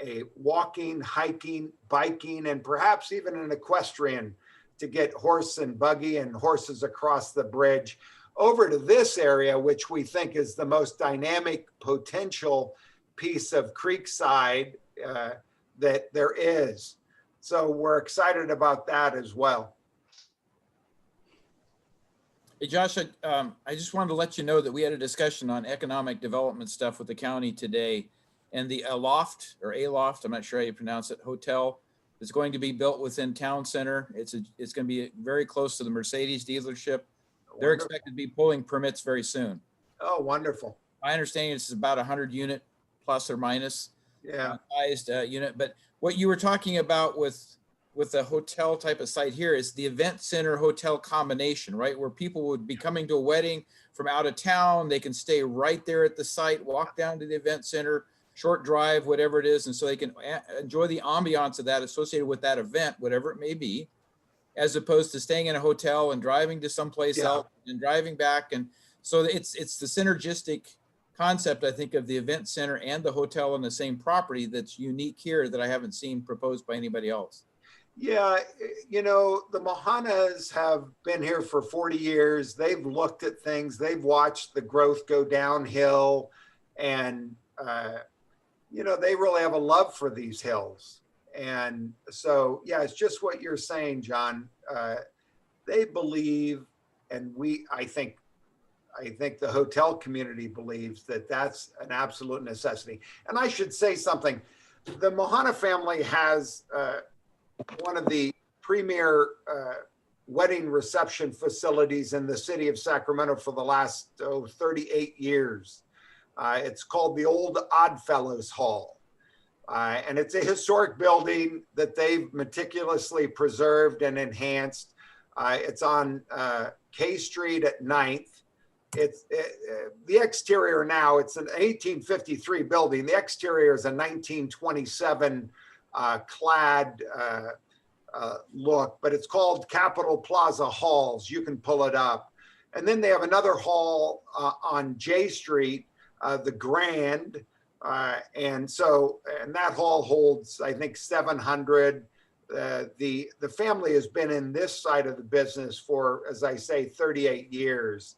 a walking, hiking, biking, and perhaps even an equestrian to get horse and buggy and horses across the bridge over to this area, which we think is the most dynamic potential piece of Creekside that there is. So we're excited about that as well. Hey, Josh, I just wanted to let you know that we had a discussion on economic development stuff with the county today, and the Aloft, I'm not sure how you pronounce it, hotel is going to be built within town center. It's going to be very close to the Mercedes dealership. They're expected to be pulling permits very soon. Oh, wonderful. My understanding is it's about 100 unit plus or minus sized unit. But what you were talking about with the hotel type of site here is the event center hotel combination, right? Where people would be coming to a wedding from out of town. They can stay right there at the site, walk down to the event center, short drive, whatever it is. And so they can enjoy the ambiance of that associated with that event, whatever it may be, as opposed to staying in a hotel and driving to someplace else and driving back. And so it's the synergistic concept, I think, of the event center and the hotel on the same property that's unique here that I haven't seen proposed by anybody else. Yeah, you know, the Mohanas have been here for 40 years. They've looked at things. They've watched the growth go downhill. And, you know, they really have a love for these hills. And so, yeah, it's just what you're saying, John. They believe, and I think the hotel community believes that that's an absolute necessity. And I should say something. The Mohana family has one of the premier wedding reception facilities in the city of Sacramento for the last 38 years. It's called the Old Oddfellows Hall. And it's a historic building that they've meticulously preserved and enhanced. It's on K Street at 9th. The exterior now, it's an 1853 building. The exterior is a 1927 clad look, but it's called Capitol Plaza Halls. You can pull it up. And then they have another hall on J Street, the Grand. And that hall holds, I think, 700. The family has been in this side of the business for, as I say, 38 years.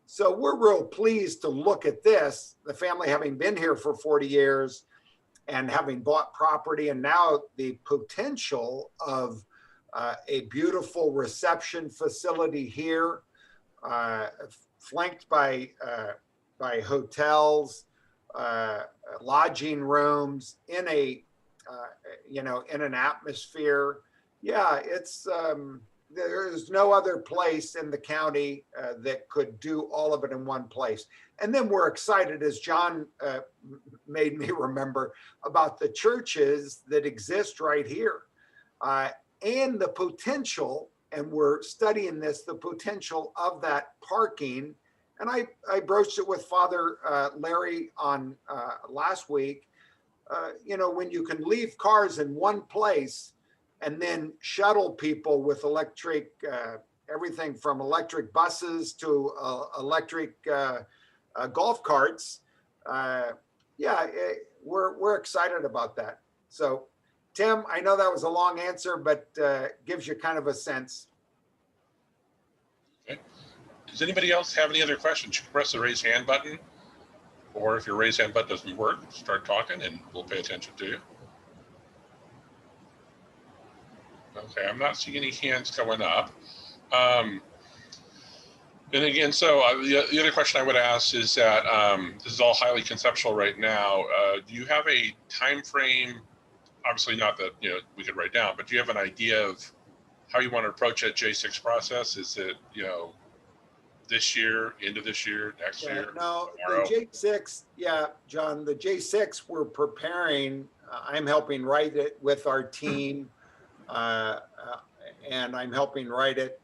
So we're real pleased to look at this, the family having been here for 40 years and having bought property, and now the potential of a beautiful reception facility here, flanked by hotels, lodging rooms in a in an atmosphere. Yeah, it's there's no other place in the county that could do all of it in one place. And then we're excited, as John made me remember, about the churches that exist right here and the potential, and we're studying this, the potential of that parking. And I broached it with Father Larry on last week. When you can leave cars in one place and then shuttle people with electric, everything from electric buses to electric golf carts. We're excited about that. So, Tim, I know that was a long answer, but gives you kind of a sense. Okay. Does anybody else have any other questions? You can press the raise hand button, or if your raise hand button doesn't work, start talking and we'll pay attention to you. Okay, I'm not seeing any hands going up. And again, so the other question I would ask is that this is all highly conceptual right now. Do you have a time frame? Obviously not that we could write down, but do you have an idea of how you want to approach that J6 process? Is it this year, end of this year, next year? No, tomorrow? the J6, John, the J6 we're preparing. I'm helping write it with our team. And I'm helping write it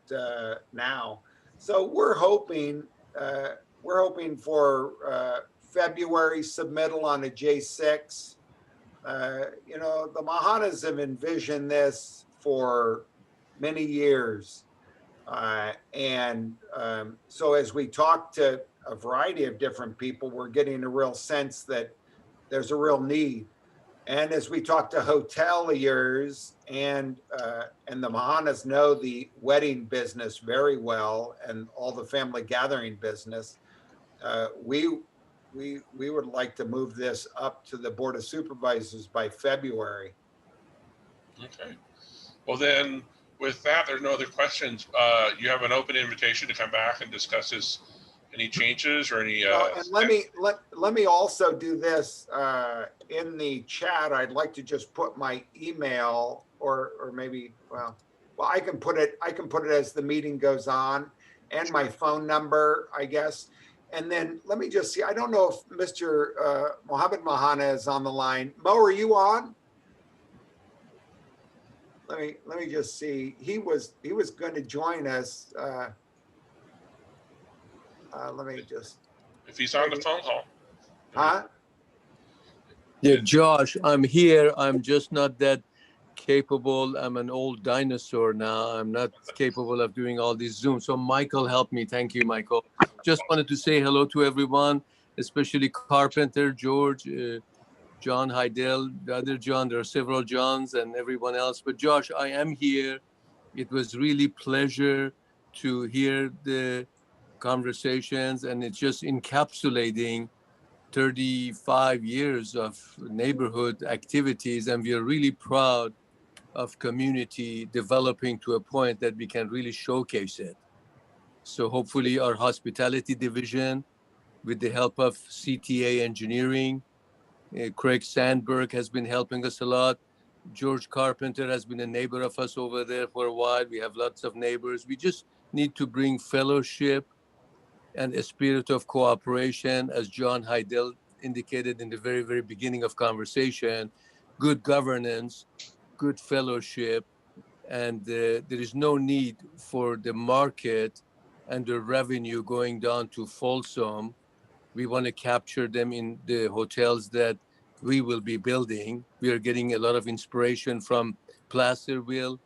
now. So we're hoping for February submittal on a J6. The Mahanas have envisioned this for many years. So as we talk to a variety of different people, we're getting a real sense that there's a real need. And as we talk to hoteliers and the Mahanas know the wedding business very well and all the family gathering business, we would like to move this up to the Board of Supervisors by February. Okay. Well, then with that, there's no other questions. You have an open invitation to come back and discuss this. Any changes or any? And let me also do this in the chat. I'd like to just put my email, or maybe I can put it as the meeting goes on, and my phone number, I guess. And then let me just see. I don't know if Mr. Mohammed Mahana is on the line. Mo, are you on? Let me just see. He was going to join us. Let me just. If he's on the phone call. Huh? Yeah, Josh, I'm here. I'm just not that capable. I'm an old dinosaur now. I'm not capable of doing all these Zoom. So Michael helped me. Thank you, Michael. Just wanted to say hello to everyone, especially Carpenter, George, John Heidel, the other John. There are several Johns and everyone else. But Josh, I am here. It was really pleasure to hear the conversations, and it's just encapsulating 35 years of neighborhood activities, and we are really proud of community developing to a point that we can really showcase it. So hopefully our hospitality division, with the help of CTA Engineering, Craig Sandberg has been helping us a lot. George Carpenter has been a neighbor of us over there for a while. We have lots of neighbors. We just need to bring fellowship and a spirit of cooperation, as John Heidel indicated in the very, very beginning of conversation, good governance, good fellowship, and there is no need for the market and the revenue going down to Folsom. We want to capture them in the hotels that we will be building. We are getting a lot of inspiration from Placerville.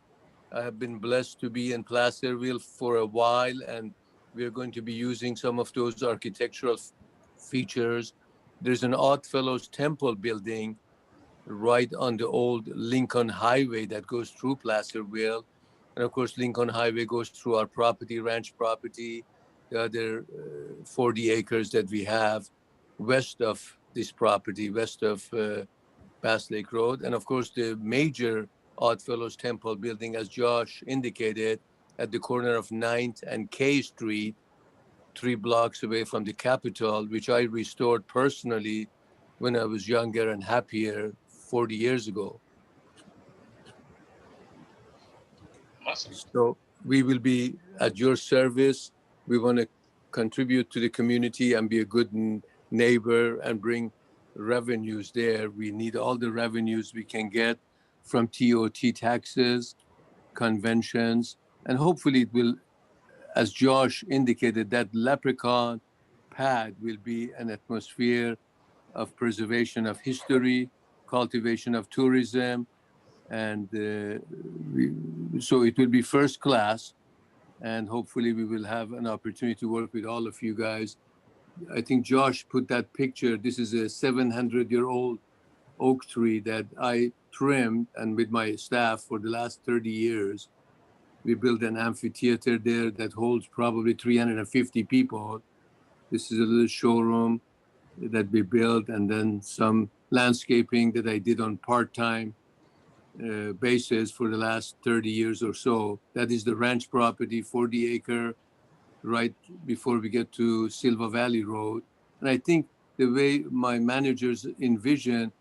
I have been blessed to be in Placerville for a while, and we are going to be using some of those architectural features. There's an Oddfellows Temple building right on the old Lincoln Highway that goes through Placerville. And of course, Lincoln Highway goes through our property, ranch property, the other 40 acres that we have west of this property, west of Bass Lake Road. And of course, the major Oddfellows Temple building, as Josh indicated, at the corner of 9th and K Street, 3 blocks away from the Capitol, which I restored personally when I was younger and happier 40 years ago. Awesome. So we will be at your service. We want to contribute to the community and be a good neighbor and bring revenues there. We need all the revenues we can get from TOT taxes, conventions, and hopefully it will, as Josh indicated, that leprechaun pad will be an atmosphere of preservation of history, cultivation of tourism, and so it will be first class, and hopefully we will have an opportunity to work with all of you guys. I think Josh put that picture. This is a 700-year-old oak tree that I trimmed, and with my staff for the last 30 years. We built an amphitheater there that holds probably 350 people. This is a little showroom that we built, and then some landscaping that I did on part-time basis for the last 30 years or so. That is the ranch property, 40 acre, right before we get to Silva Valley Road. And I think the way my managers envision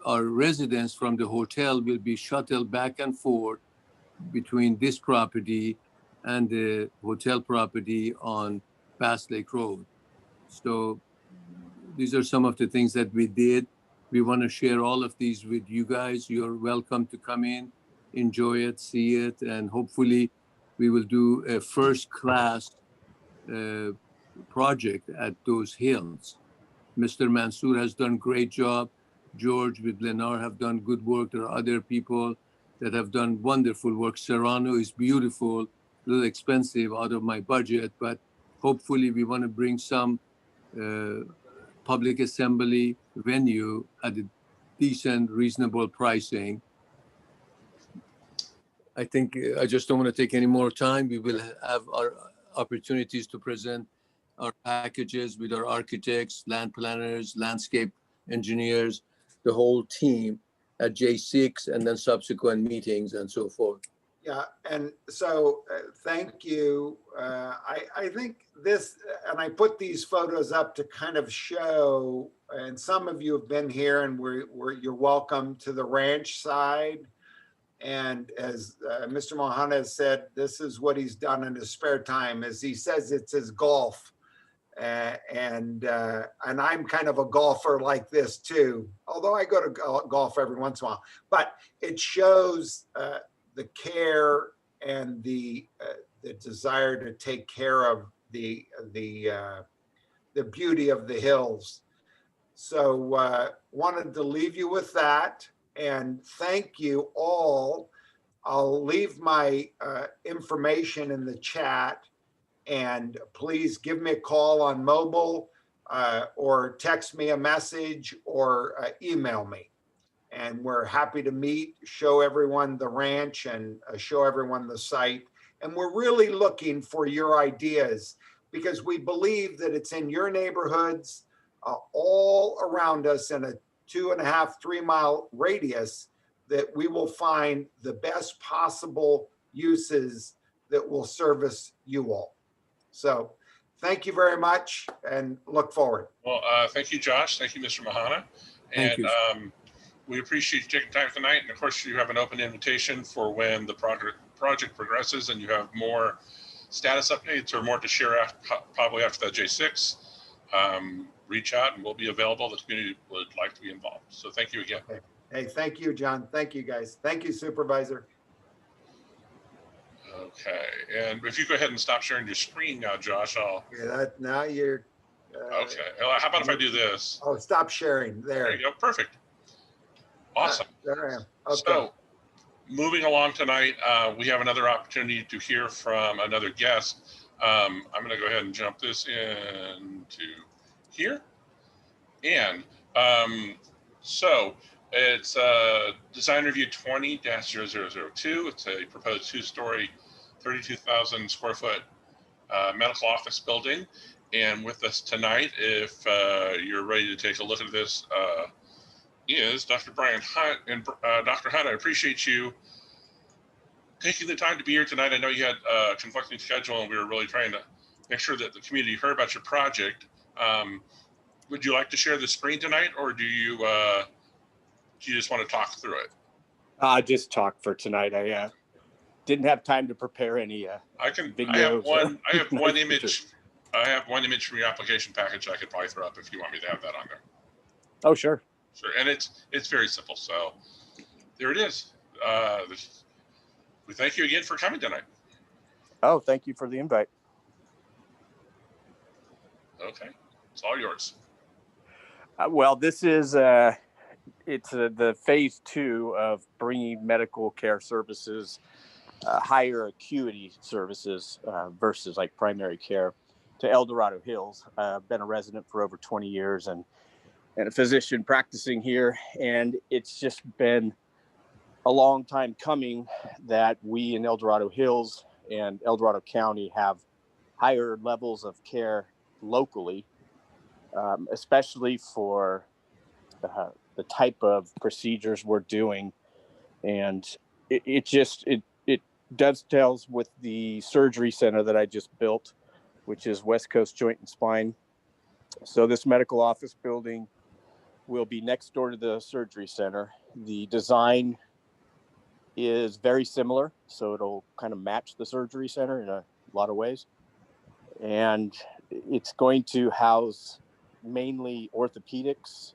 our residents from the hotel will be shuttled back and forth between this property and the hotel property on Bass Lake Road. So these are some of the things that we did. We want to share all of these with you guys. You're welcome to come in, enjoy it, see it, and hopefully we will do a first-class project at those hills. Mr. Mansour has done a great job. George with Lennar have done good work. There are other people that have done wonderful work. Serrano is beautiful, a little expensive out of my budget, but hopefully we want to bring some public assembly venue at a decent, reasonable pricing. I think I just don't want to take any more time. We will have our opportunities to present our packages with our architects, land planners, landscape engineers, the whole team at J6, and then subsequent meetings and so forth. Yeah, and so thank you. I think this, and I put these photos up to kind of show, and some of you have been here, and you're welcome to the ranch side. And as Mr. Mohana has said, this is what he's done in his spare time. As he says, it's his golf. And I'm kind of a golfer like this too, although I go to golf every once in a while. But it shows the care and the desire to take care of the beauty of the hills. So wanted to leave you with that, and thank you all. I'll leave my information in the chat. And please give me a call on mobile or text me a message or email me. And we're happy to meet, show everyone the ranch and show everyone the site. And we're really looking for your ideas because we believe that it's in your neighborhoods all around us in a 2.5-3 mile radius that we will find the best possible uses that will service you all. So thank you very much and look forward. Well, thank you, Josh. Thank you, Mr. Mohana. Thank And you. we appreciate you taking time tonight. And of course, you have an open invitation for when the project progresses and you have more status updates or more to share probably after that J6. Reach out and we'll be available. The community would like to be involved. So thank you again. Okay. Hey, thank you, John. Thank you, guys. Thank you, Supervisor. Okay, and if you go ahead and stop sharing your screen now, Josh, I'll. Yeah, now you're. Okay, well, how about if I do this? Oh, stop sharing. There you go, perfect. Awesome. There I am. Okay. So, moving along tonight, we have another opportunity to hear from another guest. I'm going to go ahead and jump this into here. And so it's Design Review 20-0002. It's a proposed two-story, 32,000 square foot medical office building. And with us tonight, if you're ready to take a look at this, is Dr. Brian Hunt. And Dr. Hunt, I appreciate you taking the time to be here tonight. I know you had a conflicting schedule and we were really trying to make sure that the community heard about your project. Would you like to share the screen tonight, or do you just want to talk through it? Just talk for tonight. I didn't have time to prepare any videos. I have one image. I have one image from your application package I could probably throw up if you want me to have that on there. Oh, sure. Sure, and it's very simple. So there it is. We thank you again for coming tonight. Oh, thank you for the invite. Okay, it's all yours. Well, this is it's the phase 2 of bringing medical care services, higher acuity services versus like primary care to El Dorado Hills. I've been a resident for over 20 years and a physician practicing here. And it's just been a long time coming that we in El Dorado Hills and El Dorado County have higher levels of care locally, especially for the type of procedures we're doing. And it dovetails with the surgery center that I just built, which is West Coast Joint and Spine. So this medical office building will be next door to the surgery center. The design is very similar, so it'll kind of match the surgery center in a lot of ways. And it's going to house mainly orthopedics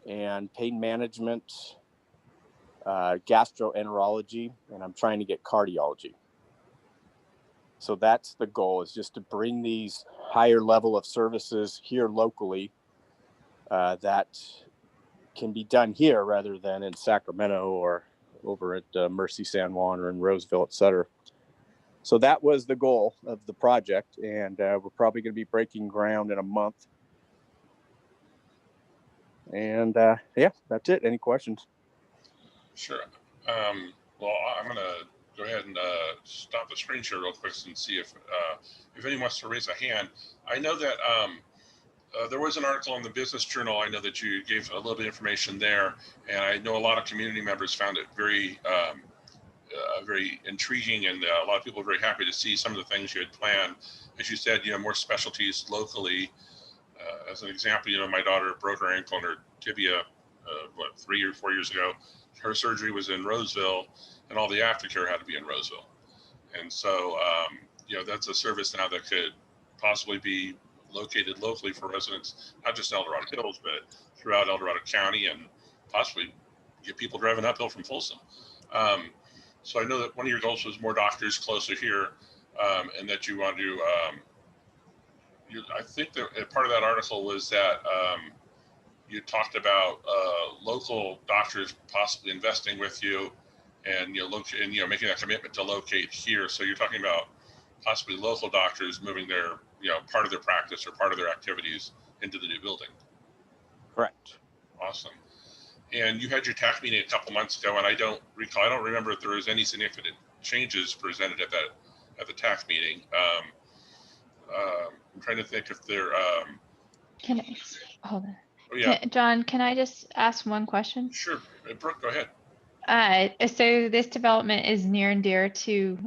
and pain management, gastroenterology, and I'm trying to get cardiology. So that's the goal, is just to bring these higher level of services here locally that can be done here rather than in Sacramento or over at Mercy San Juan or in Roseville, et cetera. So that was the goal of the project, and we're probably going to be breaking ground in a month. And yeah, that's it. Any questions? Sure. Well, I'm going to go ahead and stop the screen share real quick and see if anyone wants to raise a hand. I know that there was an article in the Business Journal. I know that you gave a little bit of information there, and I know a lot of community members found it very very intriguing, and a lot of people are very happy to see some of the things you had planned. As you said, more specialties locally. As an example, my daughter broke her ankle and her tibia, 3 or 4 years ago. Her surgery was in Roseville, and all the aftercare had to be in Roseville. And so, that's a service now that could possibly be located locally for residents, not just El Dorado Hills, but throughout El Dorado County, and possibly get people driving uphill from Folsom. So I know that one of your goals was more doctors closer here, and that you want to, I think that part of that article was that you talked about local doctors possibly investing with you, and making that commitment to locate here. So you're talking about possibly local doctors moving their part of their practice or part of their activities into the new building. Correct. Awesome. And you had your TAC meeting a couple months ago, and I don't remember if there was any significant changes presented at the TAC meeting. I'm trying to think if there. Can I hold on? Oh, yeah. John, can I just ask one question? Sure, Brooke, go ahead. So this development is near and dear to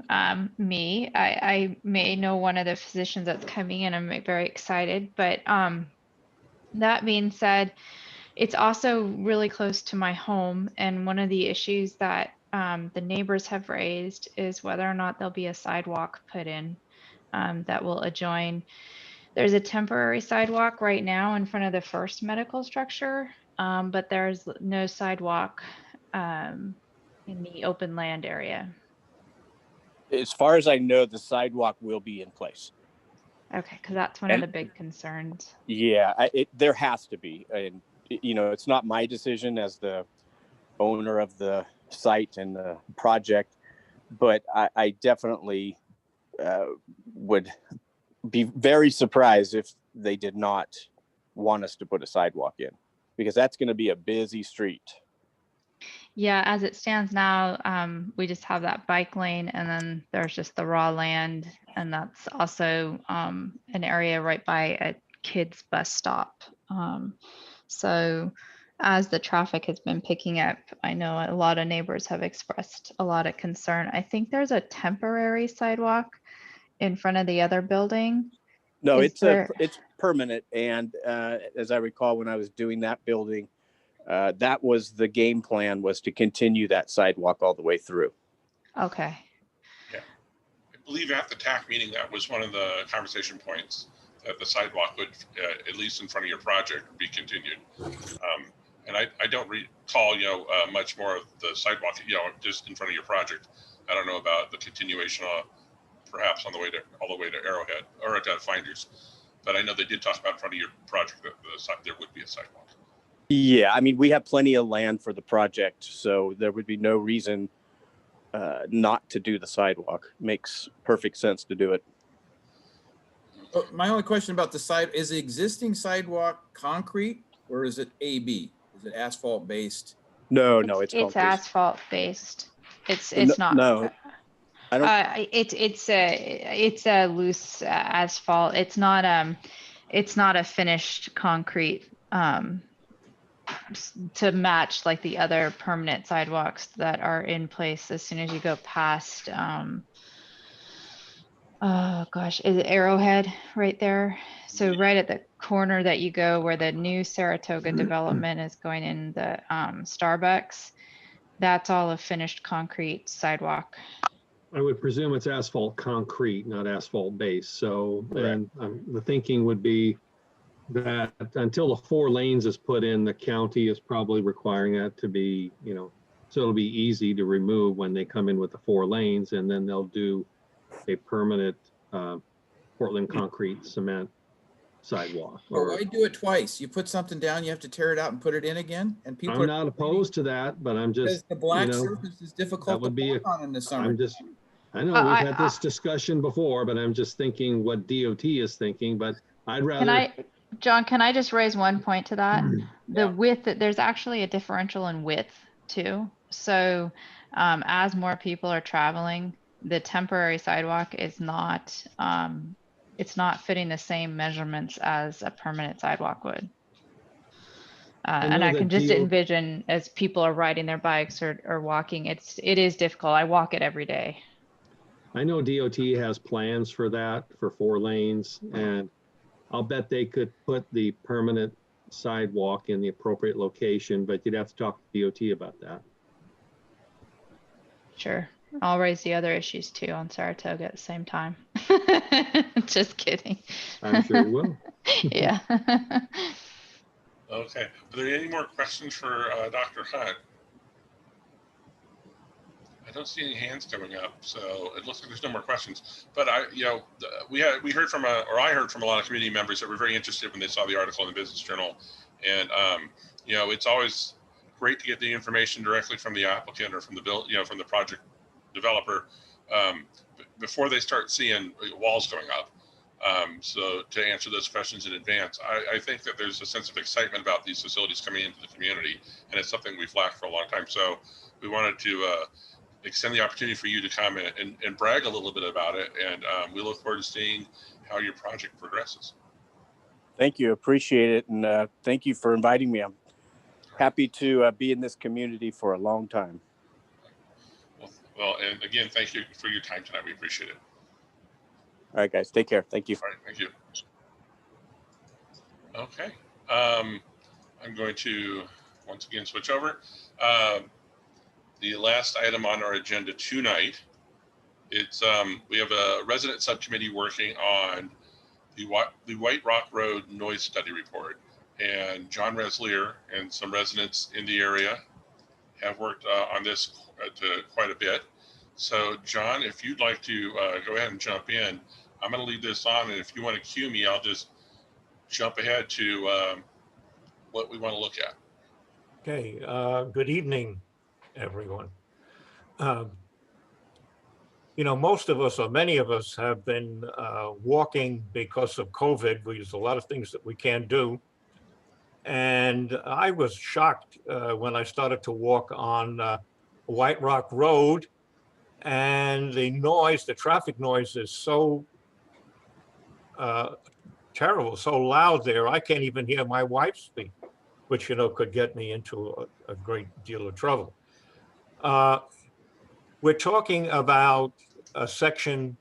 me. I may know one of the physicians that's coming in. I'm very excited. But that being said, It's also really close to my home, and one of the issues that the neighbors have raised is whether or not there'll be a sidewalk put in that will adjoin. There's a temporary sidewalk right now in front of the first medical structure, but there's no sidewalk in the open land area. As far as I know, the sidewalk will be in place. Okay, because that's one of the big concerns. Yeah, there has to be. And, you know, it's not my decision as the owner of the site and the project, but I definitely would be very surprised if they did not want us to put a sidewalk in, because that's going to be a busy street. Yeah, as it stands now, we just have that bike lane, and then there's just the raw land, and that's also an area right by a kids bus stop. So as the traffic has been picking up, I know a lot of neighbors have expressed a lot of concern. I think there's a temporary sidewalk in front of the other building. No, it's permanent. And as I recall, when I was doing that building, that was the game plan, was to continue that sidewalk all the way through. Okay. Yeah, I believe at the TAC meeting, that was one of the conversation points, that the sidewalk would, at least in front of your project, be continued. And I don't recall, much more of the sidewalk, just in front of your project. I don't know about the continuation, perhaps on the way all the way to Arrowhead or at Finders, but I know they did talk about in front of your project that there would be a sidewalk. Yeah, I mean, we have plenty of land for the project, so there would be no reason not to do the sidewalk. Makes perfect sense to do it. My only question about the side, is the existing sidewalk concrete or is it AB? Is it asphalt based? No, it's concrete. asphalt based. It's not. No, I don't. It's a loose asphalt. It's not a finished concrete to match like the other permanent sidewalks that are in place as soon as you go past oh gosh, is it Arrowhead right there? So right at the corner that you go where the new Saratoga development is going in, the Starbucks, that's all a finished concrete sidewalk. I would presume it's asphalt concrete, not asphalt base. So then the thinking would be that until the 4 lanes is put in, the county is probably requiring that to be, so it'll be easy to remove when they come in with the 4 lanes, and then they'll do a permanent Portland concrete cement sidewalk. Or why do it twice? You put something down, you have to tear it out and put it in again, and people. I'm not opposed to that, but I'm just, the black surface is difficult to walk on in the summer. I know we've had this discussion before, but I'm just thinking what DOT is thinking. But I'd rather. John, can I just raise one point to that? The width, there's actually a differential in width too. So as more people are traveling, the temporary sidewalk is not, it's not fitting the same measurements as a permanent sidewalk would. And I can just envision as people are riding their bikes or walking, it is difficult. I walk it every day. I know DOT has plans for that, for 4 lanes, and I'll bet they could put the permanent sidewalk in the appropriate location, but you'd have to talk to DOT about that. Sure. I'll raise the other issues too on Saratoga at the same time. Just kidding. I'm sure you will. Yeah. Okay. Are there any more questions for Dr. Hunt? I don't see any hands coming up, so it looks like there's no more questions. But I heard from a lot of community members that were very interested when they saw the article in the Business Journal, and it's always great to get the information directly from the applicant or from the from the project developer before they start seeing walls going up. So to answer those questions in advance, I think that there's a sense of excitement about these facilities coming into the community, and it's something we've lacked for a long time. So we wanted to extend the opportunity for you to come and brag a little bit about it, and we look forward to seeing how your project progresses. Thank you, appreciate it, and thank you for inviting me. I'm happy to be in this community for a long time. Well, and again, thank you for your time tonight. We appreciate it. All right, guys, take care. Thank you. All right, thank you. Okay. I'm going to once again switch over. The last item on our agenda tonight, it's we have a resident subcommittee working on the White Rock Road noise study report, and John Reslier and some residents in the area have worked on this quite a bit. So John, if you'd like to go ahead and jump in, I'm going to leave this on, and if you want to cue me, I'll just jump ahead to what we want to look at. Okay, good evening, everyone. You know, most of us, or many of us, have been walking because of COVID. There's a lot of things that we can't do. And I was shocked when I started to walk on White Rock Road, and the noise, the traffic noise is so terrible, so loud there. I can't even hear my wife speak, which, you know, could get me into a great deal of trouble. We're talking about a section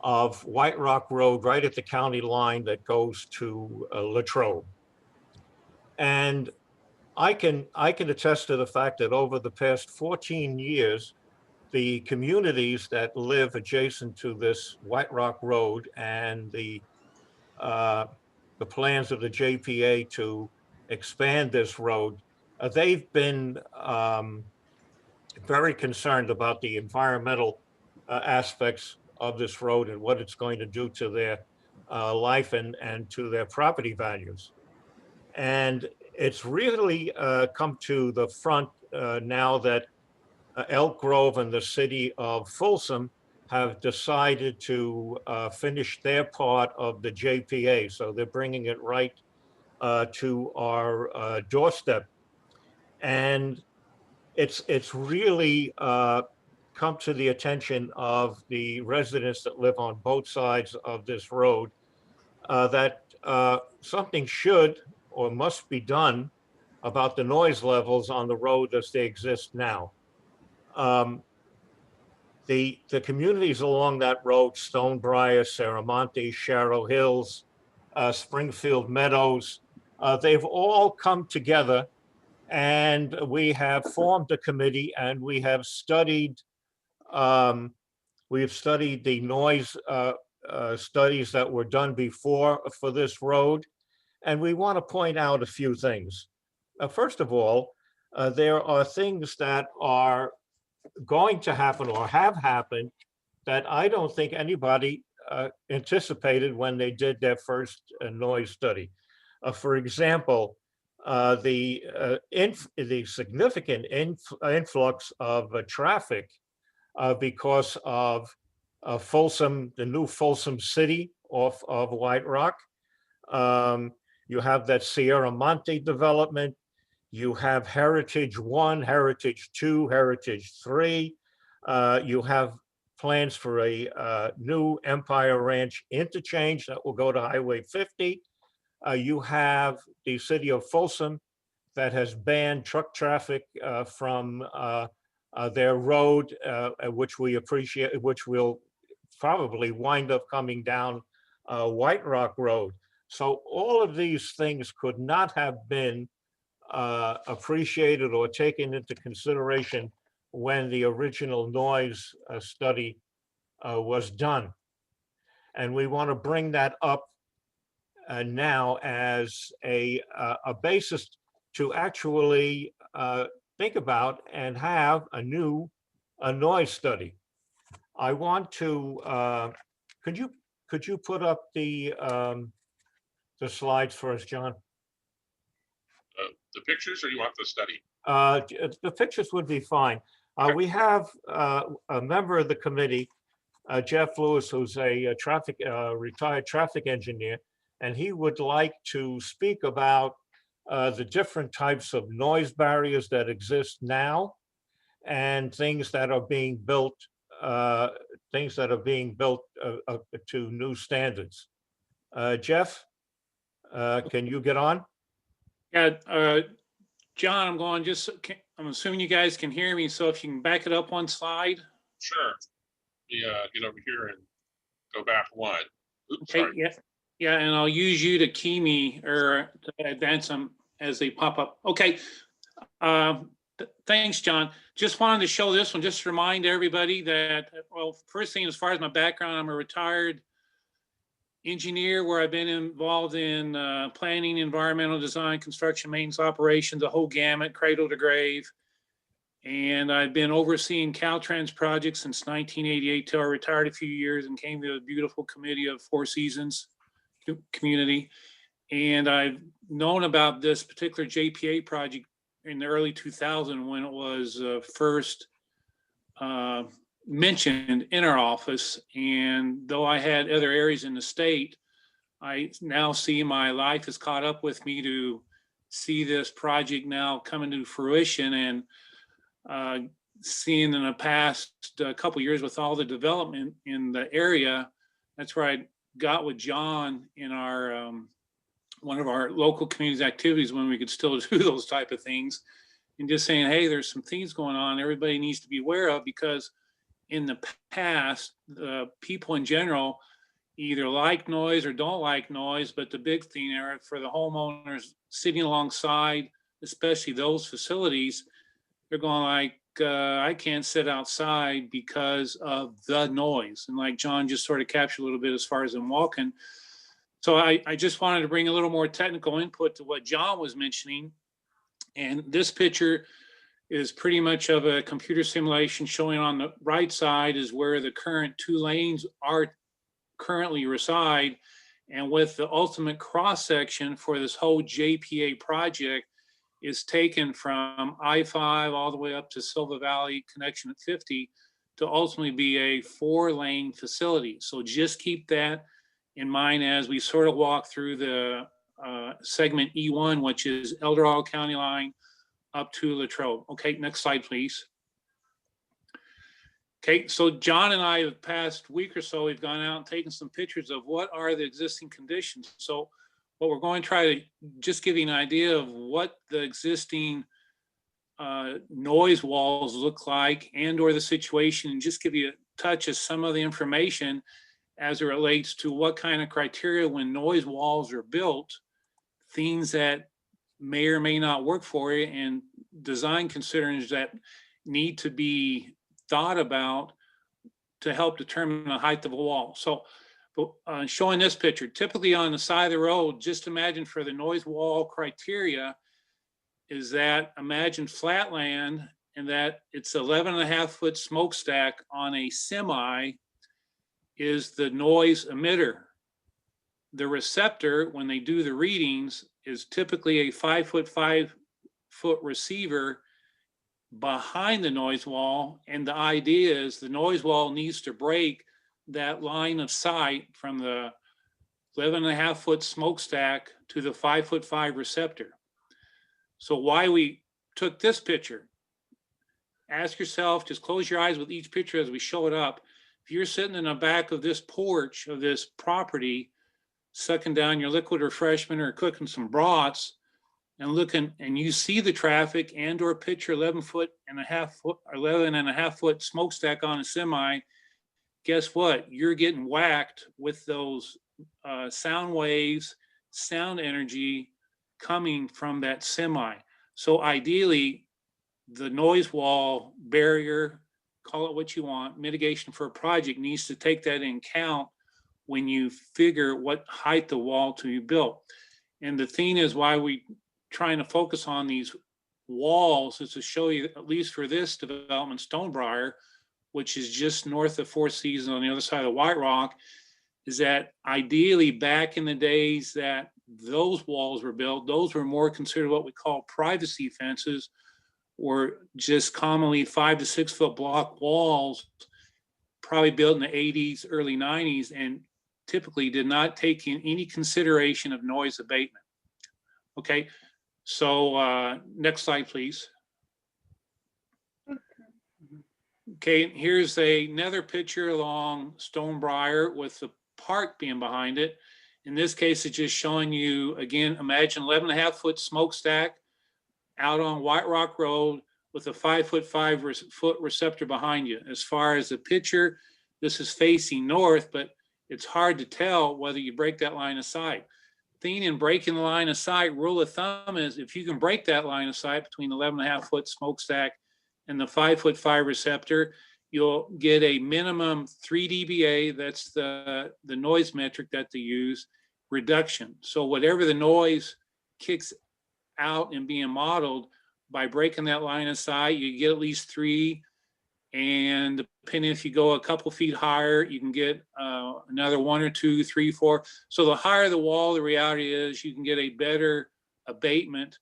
of White Rock Road right at the county line that goes to Latrobe. And I can attest to the fact that over the past 14 years, the communities that live adjacent to this White Rock Road and the plans of the JPA to expand this road, they've been very concerned about the environmental aspects of this road and what it's going to do to their life and to their property values. And it's really come to the front now that Elk Grove and the city of Folsom have decided to finish their part of the JPA. So they're bringing it right to our doorstep. And it's really come to the attention of the residents that live on both sides of this road that something should or must be done about the noise levels on the road as they exist now. The communities along that road, Stonebriar, Monte, Sharrow Hills, Springfield Meadows, they've all come together, and we have formed a committee, and we have studied the noise studies that were done before for this road. And we want to point out a few things. First of all, there are things that are going to happen or have happened that I don't think anybody anticipated when they did their first noise study. For example, the significant influx of traffic because of Folsom, the new Folsom City off of White Rock. You have that Sierra Monte development. You have Heritage 1, Heritage 2, Heritage 3. You have plans for a new Empire Ranch interchange that will go to Highway 50. You have the city of Folsom that has banned truck traffic from their road, which we appreciate, which will probably wind up coming down White Rock Road. So all of these things could not have been appreciated or taken into consideration when the original noise study was done. And we want to bring that up now as a basis to actually think about and have a noise study. I want to, could you put up the slides for us, John? The pictures, or you want the study? The pictures would be fine. We have a member of the committee, Jeff Lewis, who's a retired traffic engineer, and he would like to speak about the different types of noise barriers that exist now and things that are being built, to new standards. Jeff, can you get on? Yeah, John, I'm assuming you guys can hear me, so if you can back it up one slide. Sure. Yeah, get over here and go back one. Oops, Okay, sorry. yeah, and I'll use you to key me or to advance as they pop up. Okay. Thanks, John. Just wanted to show this one, just to remind everybody that, well, first thing, as far as my background, I'm a retired engineer where I've been involved in planning, environmental design, construction, maintenance, operations, the whole gamut, cradle to grave. And I've been overseeing Caltrans projects since 1988 till I retired a few years and came to the beautiful committee of Four Seasons community. And I've known about this particular JPA project in the early 2000s when it was first mentioned in our office. And though I had other areas in the state, I now see my life has caught up with me to see this project now coming to fruition, and seeing in the past couple of years with all the development in the area. That's where I got with John in our one of our local communities activities when we could still do those type of things, and just saying, hey, there's some things going on everybody needs to be aware of, because in the past, people in general either like noise or don't like noise, but the big thing there for the homeowners sitting alongside, especially those facilities, they're going like, I can't sit outside because of the noise. And like John just sort of captured a little bit as far as I'm walking. So I just wanted to bring a little more technical input to what John was mentioning. And this picture is pretty much of a computer simulation showing on the right side is where the current 2 lanes are currently reside. And with the ultimate cross section for this whole JPA project is taken from I-5 all the way up to Silva Valley connection at 50 to ultimately be a 4-lane facility. So just keep that in mind as we sort of walk through the segment E1, which is El Dorado County line up to Latrobe. Okay, next slide, please. Okay, so John and I, the past week or so, we've gone out and taken some pictures of what are the existing conditions. So what we're going to try to just give you an idea of what the existing noise walls look like and or the situation, and just give you a touch of some of the information as it relates to what kind of criteria when noise walls are built, things that may or may not work for you, and design considerations that need to be thought about to help determine the height of a wall. So showing this picture, typically on the side of the road, just imagine for the noise wall criteria is that imagine flat land and that it's 11.5-foot smokestack on a semi is the noise emitter. The receptor, when they do the readings, is typically a 5-foot receiver behind the noise wall. And the idea is the noise wall needs to break that line of sight from the 11.5-foot smokestack to the 5'5" receptor. So why we took this picture, ask yourself, just close your eyes with each picture as we show it up. If you're sitting in the back of this porch of this property, sucking down your liquid refreshment or cooking some brats and looking, and you see the traffic and or picture 11.5-foot smokestack on a semi, guess what? You're getting whacked with those sound waves, sound energy coming from that semi. So ideally, the noise wall barrier, call it what you want, mitigation for a project needs to take that in account when you figure what height the wall to be built. And the thing is why we trying to focus on these walls is to show you, at least for this development, Stonebriar, which is just north of Four Seasons on the other side of White Rock, is that ideally back in the days that those walls were built, those were more considered what we call privacy fences, or just commonly 5 to 6 foot block walls, probably built in the 80s, early 90s, and typically did not take in any consideration of noise abatement. Okay, so next slide, please. Okay, here's another picture along Stonebriar with the park being behind it. In this case, it's just showing you, again, imagine 11.5-foot smokestack out on White Rock Road with a 5'5" receptor behind you. As far as the picture, this is facing north, but it's hard to tell whether you break that line of sight. thing in breaking the line of sight, rule of thumb is if you can break that line of sight between the 11.5-foot smokestack and the 5'5" receptor, you'll get a minimum 3 dBA, that's the noise metric that they use, reduction. So whatever the noise kicks out and being modeled, by breaking that line of sight, you get at least 3. And depending if you go a couple feet higher, you can get another 1 or 2, 3, 4. So the higher the wall, the reality is you can get a better abatement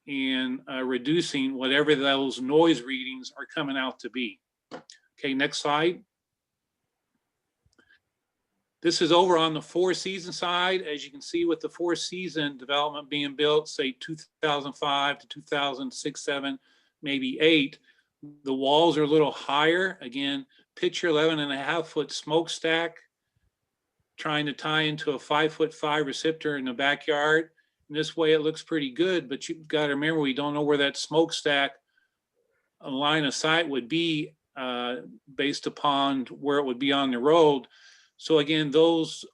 in reducing whatever those noise readings are coming out to be. Okay, next slide. This is over on the Four Seasons side. As you can see with the Four Season development being built, say 2005 to 2006, 7, maybe 8, the walls are a little higher. Again, picture 11.5-foot smokestack trying to tie into a 5'5" receptor in the backyard. And this way it looks pretty good, but you've got to remember, we don't know where that smokestack line of sight would be based upon where it would be on the road. So again, those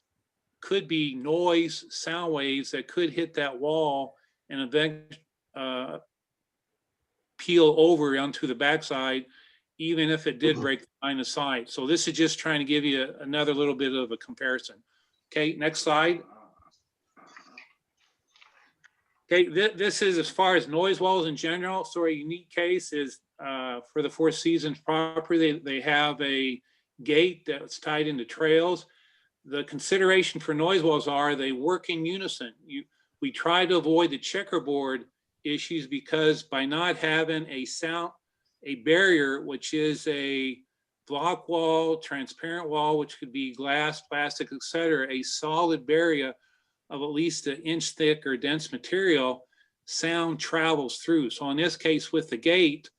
could be noise, sound waves that could hit that wall and eventually peel over onto the backside, even if it did break the line of sight. So this is just trying to give you another little bit of a comparison. Okay, next slide. Okay, this is as far as noise walls in general. So a unique case is for the Four Seasons property, they have a gate that's tied into trails. The consideration for noise walls are they work in unison. We try to avoid the checkerboard issues because by not having a barrier, which is a block wall, transparent wall, which could be glass, plastic, etc., a solid barrier of at least 1 inch thick or dense material, sound travels through. So in this case with the gate,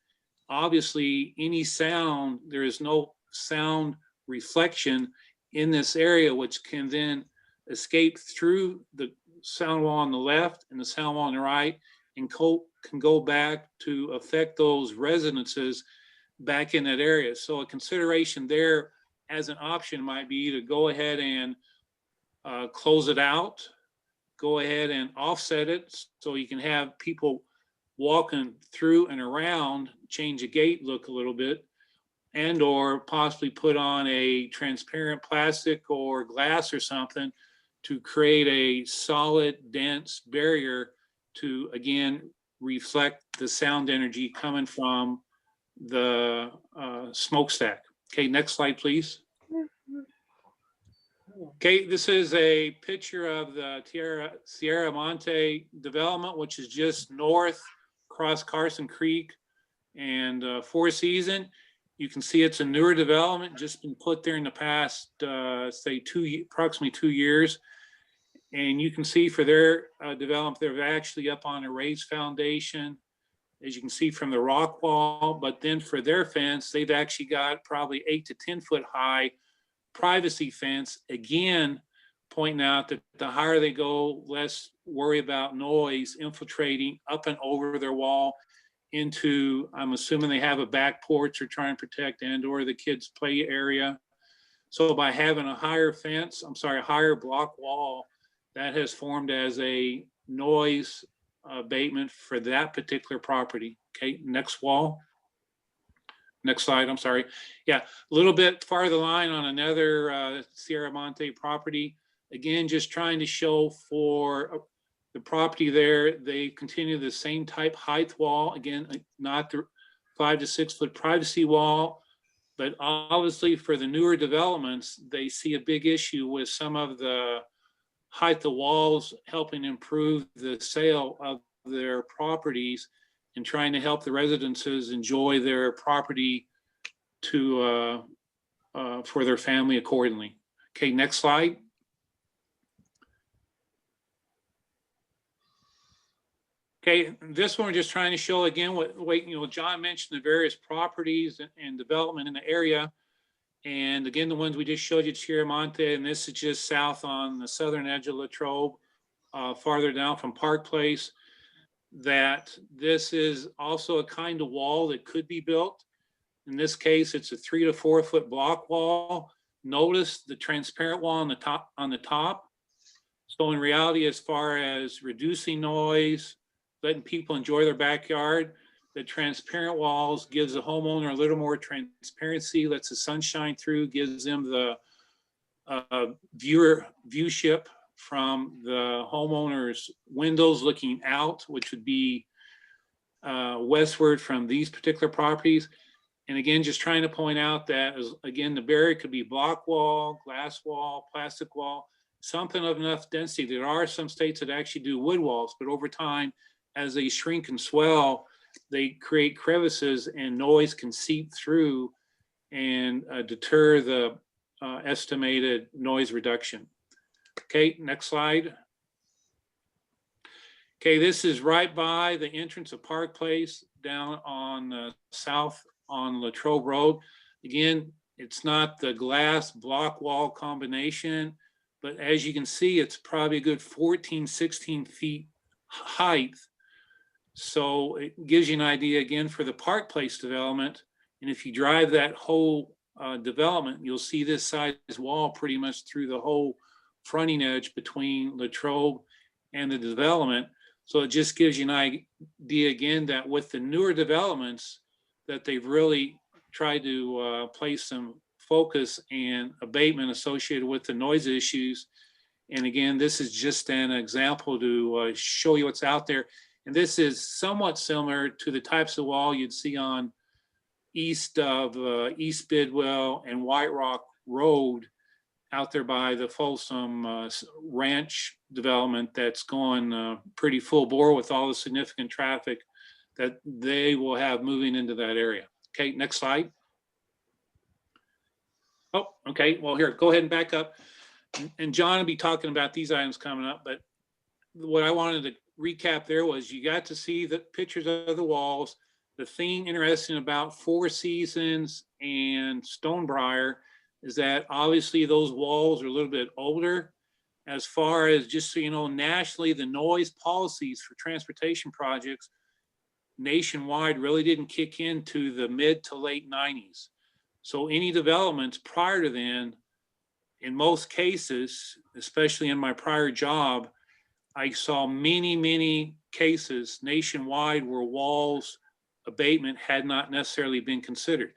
obviously any sound, there is no sound reflection in this area, which can then escape through the sound wall on the left and the sound wall on the right, and can go back to affect those resonances back in that area. So a consideration there as an option might be to go ahead and close it out, go ahead and offset it so you can have people walking through and around, change the gate look a little bit, and or possibly put on a transparent plastic or glass or something to create a solid, dense barrier to, again, reflect the sound energy coming from the smokestack. Okay, next slide, please. Okay, this is a picture of the Tierra Monte development, which is just north across Carson Creek and Four Seasons. You can see it's a newer development, just been put there in the past, say approximately 2 years. And you can see for their development, they're actually up on a raised foundation, as you can see from the rock wall. But then for their fence, they've actually got probably 8 to 10 foot high privacy fence, again, pointing out that the higher they go, less worry about noise infiltrating up and over their wall into, I'm assuming they have a back porch or try and protect and or the kids' play area. So by having a higher fence, higher block wall, that has formed as a noise abatement for that particular property. Okay, next wall. Next slide, I'm sorry. Yeah, a little bit farther line on another Sierra Monte property. Again, just trying to show for the property there, they continue the same type height wall. Again, not the 5 to 6 foot privacy wall, but obviously for the newer developments, they see a big issue with some of the height of walls helping improve the sale of their properties and trying to help the residences enjoy their property to for their family accordingly. Okay, next slide. Okay, this one we're just trying to show again what John mentioned, the various properties and development in the area. And again, the ones we just showed you, Tierra Monte, and this is just south on the southern edge of Latrobe, farther down from Park Place, that this is also a kind of wall that could be built. In this case, it's a 3 to 4 foot block wall. Notice the transparent wall on the top. So in reality, as far as reducing noise, letting people enjoy their backyard, the transparent walls gives the homeowner a little more transparency, lets the sun shine through, gives them the viewship from the homeowner's windows looking out, which would be westward from these particular properties. And again, just trying to point out that, again, the barrier could be block wall, glass wall, plastic wall, something of enough density. There are some states that actually do wood walls, but over time, as they shrink and swell, they create crevices and noise can seep through and deter the estimated noise reduction. Okay, next slide. Okay, this is right by the entrance of Park Place down on south on Latrobe Road. Again, it's not the glass block wall combination, but as you can see, it's probably a good 14, 16 feet height. So it gives you an idea again for the Park Place development. And if you drive that whole development, you'll see this size wall pretty much through the whole fronting edge between Latrobe and the development. So it just gives you an idea again that with the newer developments that they've really tried to place some focus and abatement associated with the noise issues. And again, this is just an example to show you what's out there. And this is somewhat similar to the types of wall you'd see on east of East Bidwell and White Rock Road out there by the Folsom Ranch development that's going pretty full bore with all the significant traffic that they will have moving into that area. Okay, next slide. Oh, okay, well here, go ahead and back up. And John will be talking about these items coming up, but what I wanted to recap there was you got to see the pictures of the walls. The thing interesting about Four Seasons and Stonebriar is that obviously those walls are a little bit older. As far as just so you know, nationally, the noise policies for transportation projects nationwide really didn't kick into the mid to late 90s. So any developments prior to then, in most cases, especially in my prior job, I saw many cases nationwide where walls abatement had not necessarily been considered.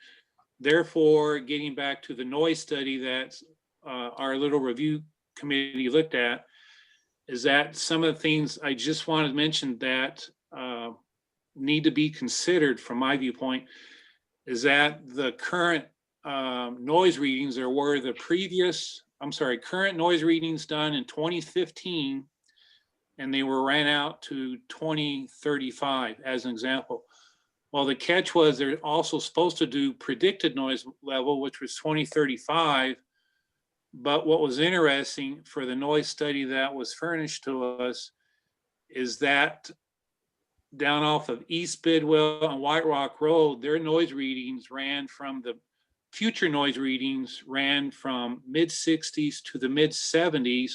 Therefore, getting back to the noise study that our little review committee looked at, is that some of the things I just wanted to mention that need to be considered from my viewpoint is that the current noise readings are where the current noise readings done in 2015, and they were ran out to 2035 as an example. Well, the catch was they're also supposed to do predicted noise level, which was 2035. But what was interesting for the noise study that was furnished to us is that down off of East Bidwell and White Rock Road, their noise readings ran from the future noise readings ran from mid 60s to the mid 70s.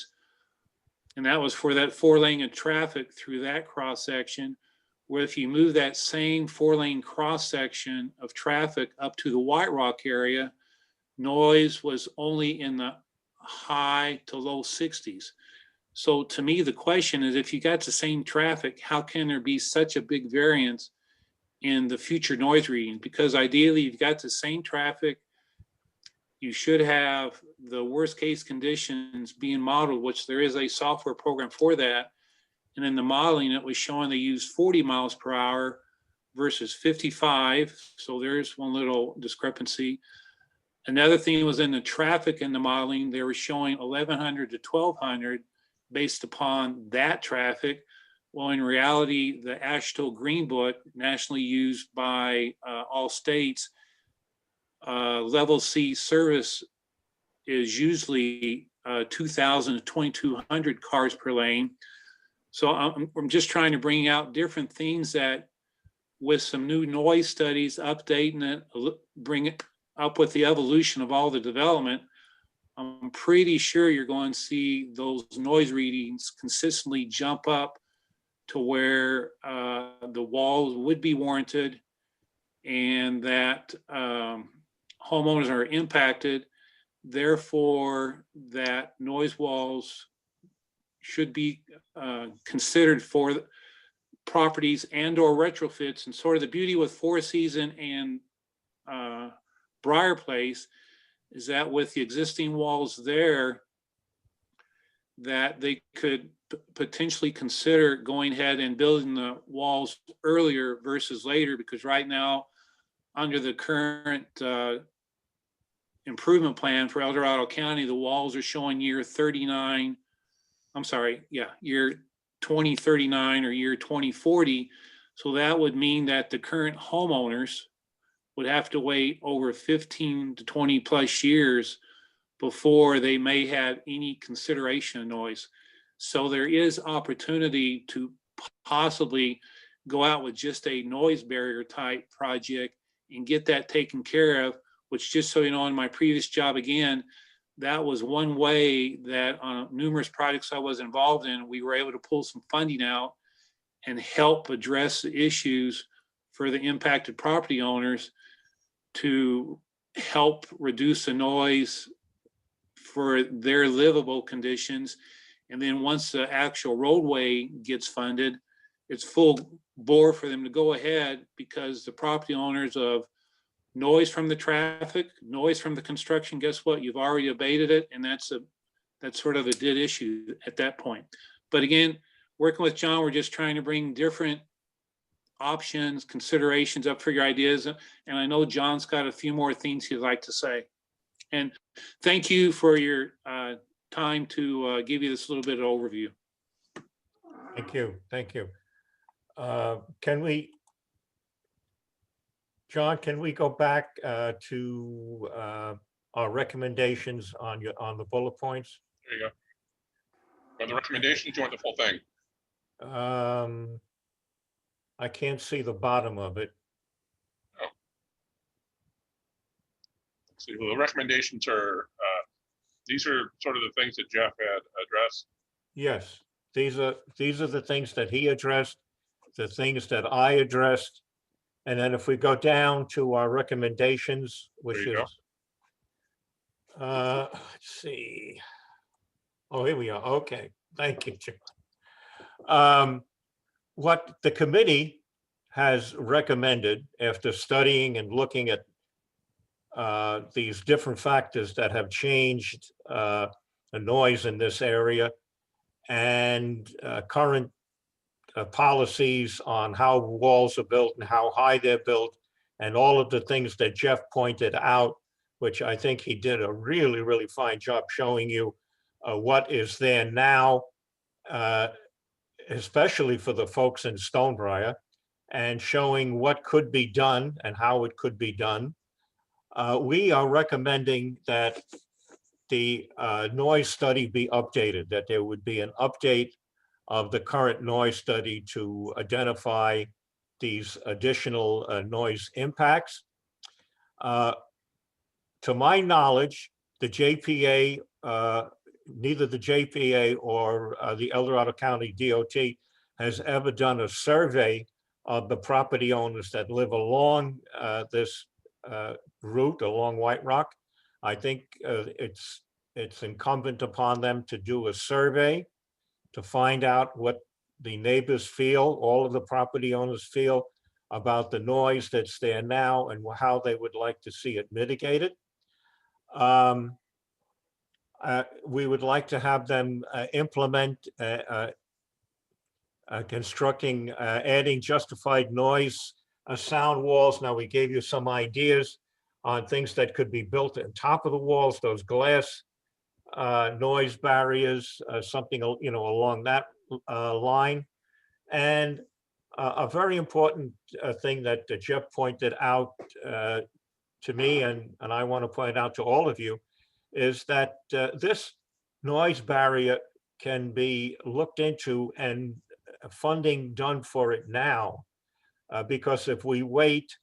And that was for that 4-lane of traffic through that cross section, where if you move that same 4-lane cross section of traffic up to the White Rock area, noise was only in the high to low 60s. So to me, the question is, if you got the same traffic, how can there be such a big variance in the future noise reading? Because ideally, you've got the same traffic, you should have the worst case conditions being modeled, which there is a software program for that. And in the modeling, it was showing they used 40 miles per hour versus 55. So there's one little discrepancy. Another thing was in the traffic in the modeling, they were showing 1100 to 1200 based upon that traffic. Well, in reality, the AASHTO Green Book, nationally used by all states, level C service is usually 2,000 to 2,200 cars per lane. So I'm just trying to bring out different things that with some new noise studies, updating it, bring it up with the evolution of all the development, I'm pretty sure you're going to see those noise readings consistently jump up to where the walls would be warranted and that homeowners are impacted. Therefore, that noise walls should be considered for properties and or retrofits. And sort of the beauty with Four Season and Briar Place is that with the existing walls there, that they could potentially consider going ahead and building the walls earlier versus later, because right now, under the current improvement plan for El Dorado County, the walls are showing year 2039 or year 2040. So that would mean that the current homeowners would have to wait over 15 to 20 plus years before they may have any consideration of noise. So there is opportunity to possibly go out with just a noise barrier type project and get that taken care of, which, just so you know, in my previous job, again, that was one way that on numerous projects I was involved in, we were able to pull some funding out and help address the issues for the impacted property owners to help reduce the noise for their livable conditions. And then once the actual roadway gets funded, it's full bore for them to go ahead, because the property owners of noise from the traffic, noise from the construction, guess what? You've already abated it, and that's sort of a dead issue at that point. But again, working with John, we're just trying to bring different options, considerations up for your ideas. And I know John's got a few more things he'd like to say. And thank you for your time to give you this little bit of overview. Thank you. Thank you. John, can we go back to our recommendations on the bullet points? There you go. Or the recommendations, you want the full thing? I can't see the bottom of it. Oh. See, well, the recommendations are, these are sort of the things that Jeff had addressed. Yes, these are the things that he addressed, the things that I addressed. And then if we go down to our recommendations, which is, let's see. Oh, here we are. Okay, thank you, John. What the committee has recommended after studying and looking at these different factors that have changed the noise in this area and current policies on how walls are built and how high they're built, and all of the things that Jeff pointed out, which I think he did a really, really fine job showing you what is there now, especially for the folks in Stonebriar, and showing what could be done and how it could be done. We are recommending that the noise study be updated, that there would be an update of the current noise study to identify these additional noise impacts. To my knowledge, the JPA, neither the JPA or the El Dorado County DOT has ever done a survey of the property owners that live along this route along White Rock. I think it's incumbent upon them to do a survey to find out what the neighbors feel, all of the property owners feel about the noise that's there now and how they would like to see it mitigated. We would like to have them implement constructing, adding justified noise sound walls. Now, we gave you some ideas on things that could be built on top of the walls, those glass noise barriers, something along that line. And a very important thing that Jeff pointed out to me, and I want to point out to all of you, is that this noise barrier can be looked into and funding done for it now. Because if we wait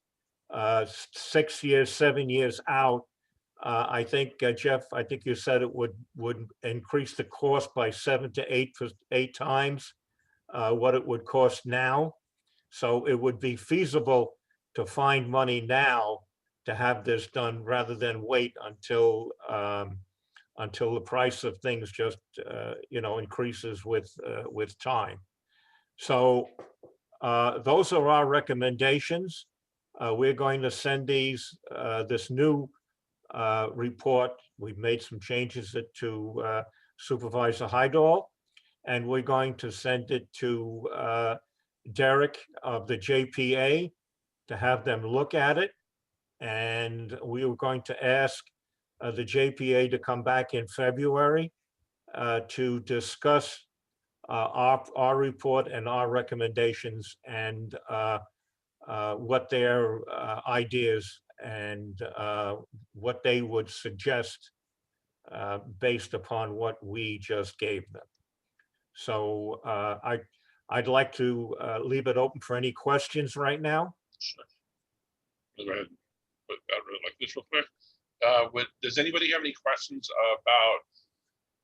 6 years, 7 years out, I think, Jeff, I think you said it would increase the cost by 7 to 8 times what it would cost now. So it would be feasible to find money now to have this done rather than wait until until the price of things just, increases with time. So those are our recommendations. We're going to send this new report. We've made some changes to Supervisor Heidel, and we're going to send it to Derek of the JPA to have them look at it. And we were going to ask the JPA to come back in February to discuss our report and our recommendations and what their ideas and what they would suggest based upon what we just gave them. So I'd like to leave it open for any questions right now. Sure. Go ahead. Put that like this real quick. Does anybody have any questions about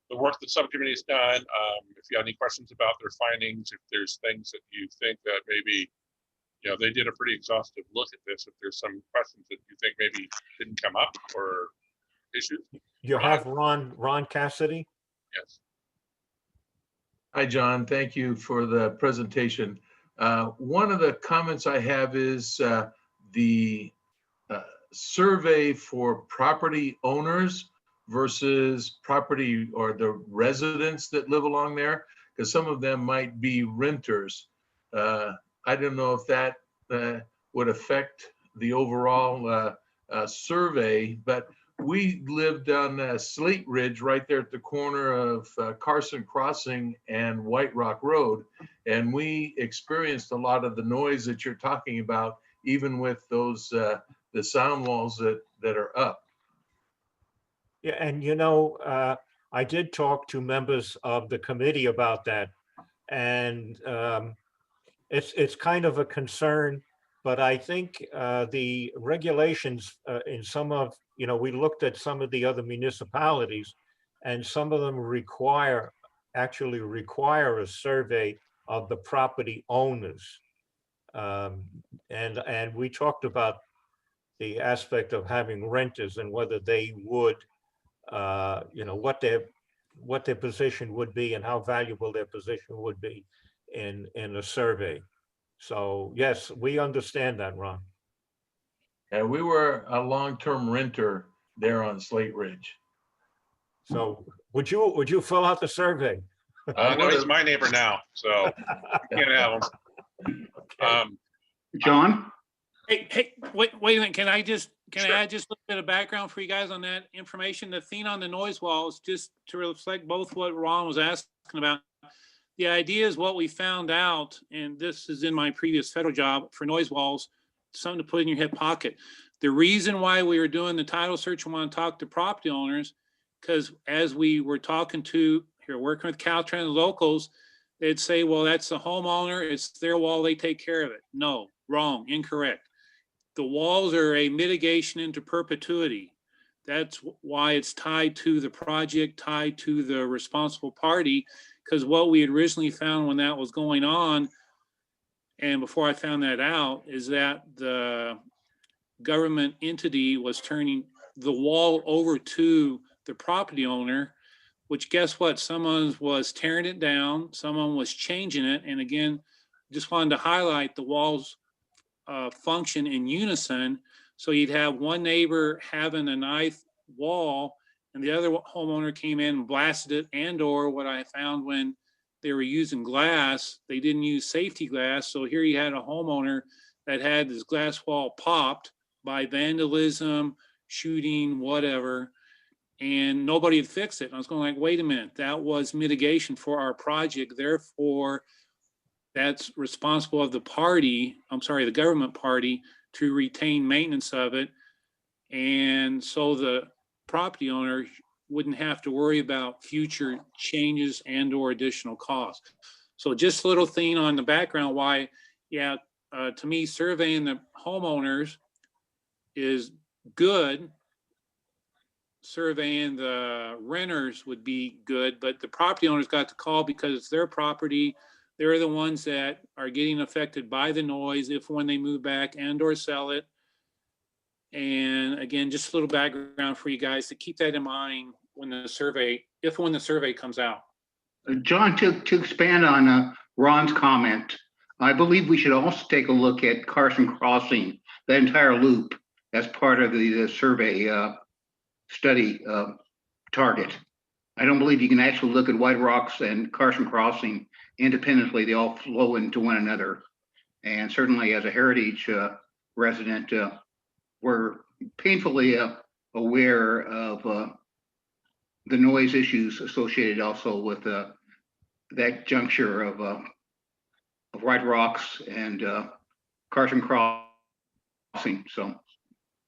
the work that subcommittee has done? If you have any questions about their findings, if there's things that you think that maybe, they did a pretty exhaustive look at this. If there's some questions that you think maybe didn't come up or issues. You have Ron Cassidy? Yes. Hi, John. Thank you for the presentation. One of the comments I have is the survey for property owners versus property or the residents that live along there, because some of them might be renters. I don't know if that would affect the overall survey, but we lived on Slate Ridge right there at the corner of Carson Crossing and White Rock Road. And we experienced a lot of the noise that you're talking about, even with those the sound walls that are up. Yeah, and I did talk to members of the committee about that, and it's kind of a concern. But I think the regulations in some of, we looked at some of the other municipalities, and some of them actually require a survey of the property owners. And we talked about the aspect of having renters and whether they would, what their position would be and how valuable their position would be in a survey. So yes, we understand that, Ron. And we were a long-term renter there on Slate Ridge. So would you fill out the survay? No, he's my neighbor now, so you can't have him. John? Hey, wait a minute. Can I add just a little bit of background for you guys on that information? The thing on the noise walls, just to reflect both what Ron was asking about. The idea is what we found out, and this is in my previous federal job for noise walls, something to put in your hip pocket. The reason why we were doing the title search and want to talk to property owners, because as we were talking to here, working with Caltrans locals, they'd say, well, that's the homeowner, it's their wall, they take care of it. No, wrong, incorrect. The walls are a mitigation into perpetuity. That's why it's tied to the project, tied to the responsible party, because what we had originally found when that was going on, and before I found that out, is that the government entity was turning the wall over to the property owner, which guess what? Someone was tearing it down, someone was changing it. And again, just wanted to highlight the walls function in unison. So you'd have one neighbor having a nice wall and the other homeowner came in and blasted it, and or what I found when they were using glass, they didn't use safety glass. So here you had a homeowner that had this glass wall popped by vandalism, shooting, whatever, and nobody had fixed it. And I was going like, wait a minute, that was mitigation for our project. Therefore, that's responsible of the party, the government party, to retain maintenance of it. And so the property owner wouldn't have to worry about future changes and or additional costs. So just a little thing on the background why, to me, surveying the homeowners is good. Surveying the renters would be good, but the property owners got the call because it's their property. They're the ones that are getting affected by the noise if when they move back and or sell it. And again, just a little background for you guys to keep that in mind when the survey, when the survey comes out. John, to expand on Ron's comment, I believe we should also take a look at Carson Crossing, the entire loop, as part of the survey study target. I don't believe you can actually look at White Rocks and Carson Crossing independently. They all flow into one another. And certainly as a heritage resident, we're painfully aware of the noise issues associated also with that juncture of White Rocks and Carson Crossing. So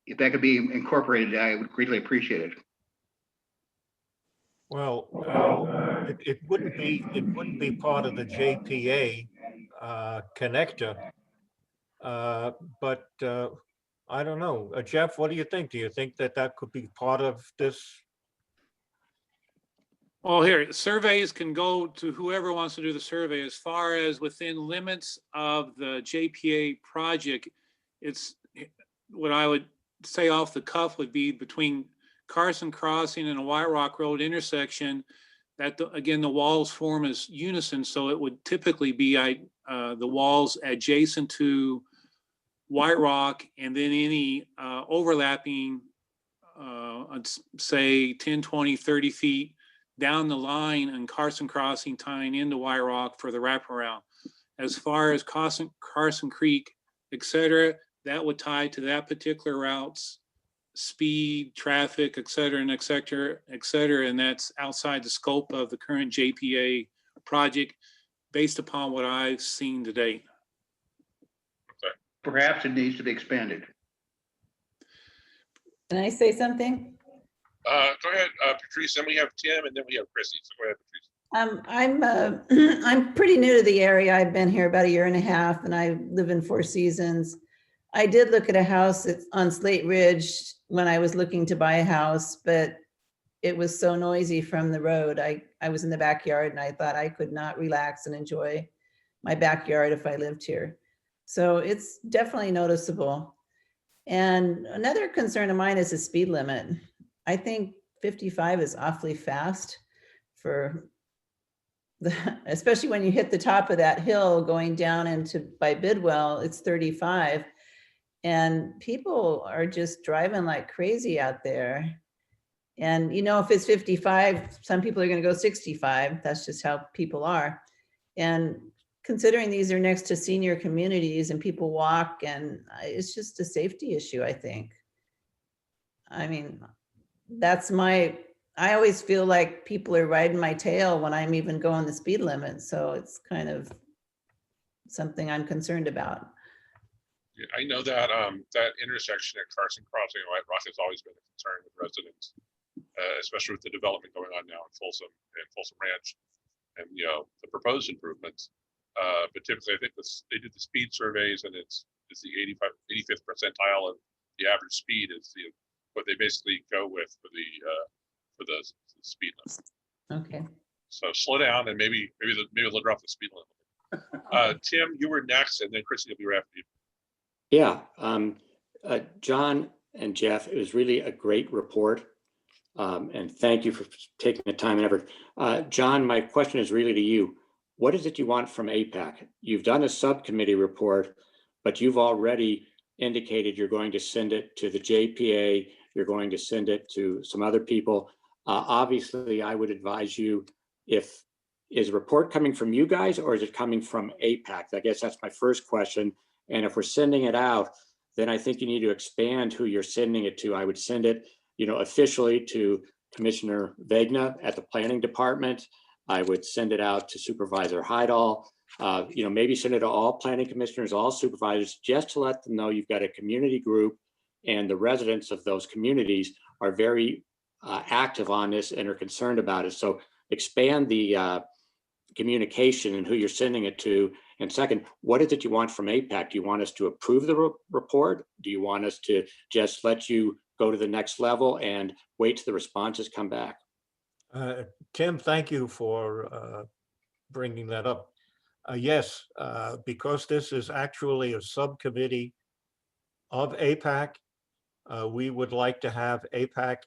if that could be incorporated, I would greatly appreciate it. Well, it wouldn't be part of the JPA connector, but I don't know. Jeff, what do you think? Do you think that could be part of this? Well, here, surveys can go to whoever wants to do the survey. As far as within limits of the JPA project, it's what I would say off the cuff would be between Carson Crossing and a White Rock Road intersection, that again, the walls form as unison. So it would typically be the walls adjacent to White Rock, and then any overlapping, I'd say 10, 20, 30 feet down the line and Carson Crossing tying into White Rock for the wraparound. As far as Carson Creek, et cetera, that would tie to that particular route's speed, traffic, et cetera, and et cetera, et cetera. And that's outside the scope of the current JPA project based upon what I've seen to date. Perhaps it needs to be expanded. Can I say something? Go ahead, Patrice, then we have Tim, and then we have Chrissy. So go ahead, Patrice. I'm pretty new to the area. I've been here about 1.5 years, and I live in Four Seasons. I did look at a house on Slate Ridge when I was looking to buy a house, but it was so noisy from the road. I was in the backyard and I thought I could not relax and enjoy my backyard if I lived here. So it's definitely noticeable. And another concern of mine is the speed limit. I think 55 is awfully fast for especially when you hit the top of that hill going down by Bidwell, it's 35. And people are just driving like crazy out there. And if it's 55, some people are going to go 65. That's just how people are. And considering these are next to senior communities and people walk, and it's just a safety issue, I think. I mean, I always feel like people are riding my tail when I'm even going the speed limit. So it's kind of something I'm concerned about. I know that that intersection at Carson Crossing and White Rock has always been a concern with residents, especially with the development going on now in Folsom Ranch, and the proposed improvements. But typically, I think they did the speed surveys, and it's the 85th percentile of the average speed is what they basically go with for the speed limit. Okay. So slow down, and maybe they'll drop the speed limit. Tim, you were next, and then Chrissy will be right after you. Yeah, John and Jeff, it was really a great report. And thank you for taking the time and effort. John, my question is really to you. What is it you want from APAC? You've done a subcommittee report, but you've already indicated you're going to send it to the JPA. You're going to send it to some other people. Obviously, I would advise you, is a report coming from you guys or is it coming from APAC? I guess that's my first question. And if we're sending it out, then I think you need to expand who you're sending it to. I would send it, officially to Commissioner Vegna at the Planning Department. I would send it out to Supervisor Heidel. Maybe send it to all planning commissioners, all supervisors, just to let them know you've got a community group and the residents of those communities are very active on this and are concerned about it. So expand the communication and who you're sending it to. And second, what is it you want from APAC? Do you want us to approve the report? Do you want us to just let you go to the next level and wait till the responses come back? Tim, thank you for bringing that up. Yes, because this is actually a subcommittee of APAC, we would like to have APAC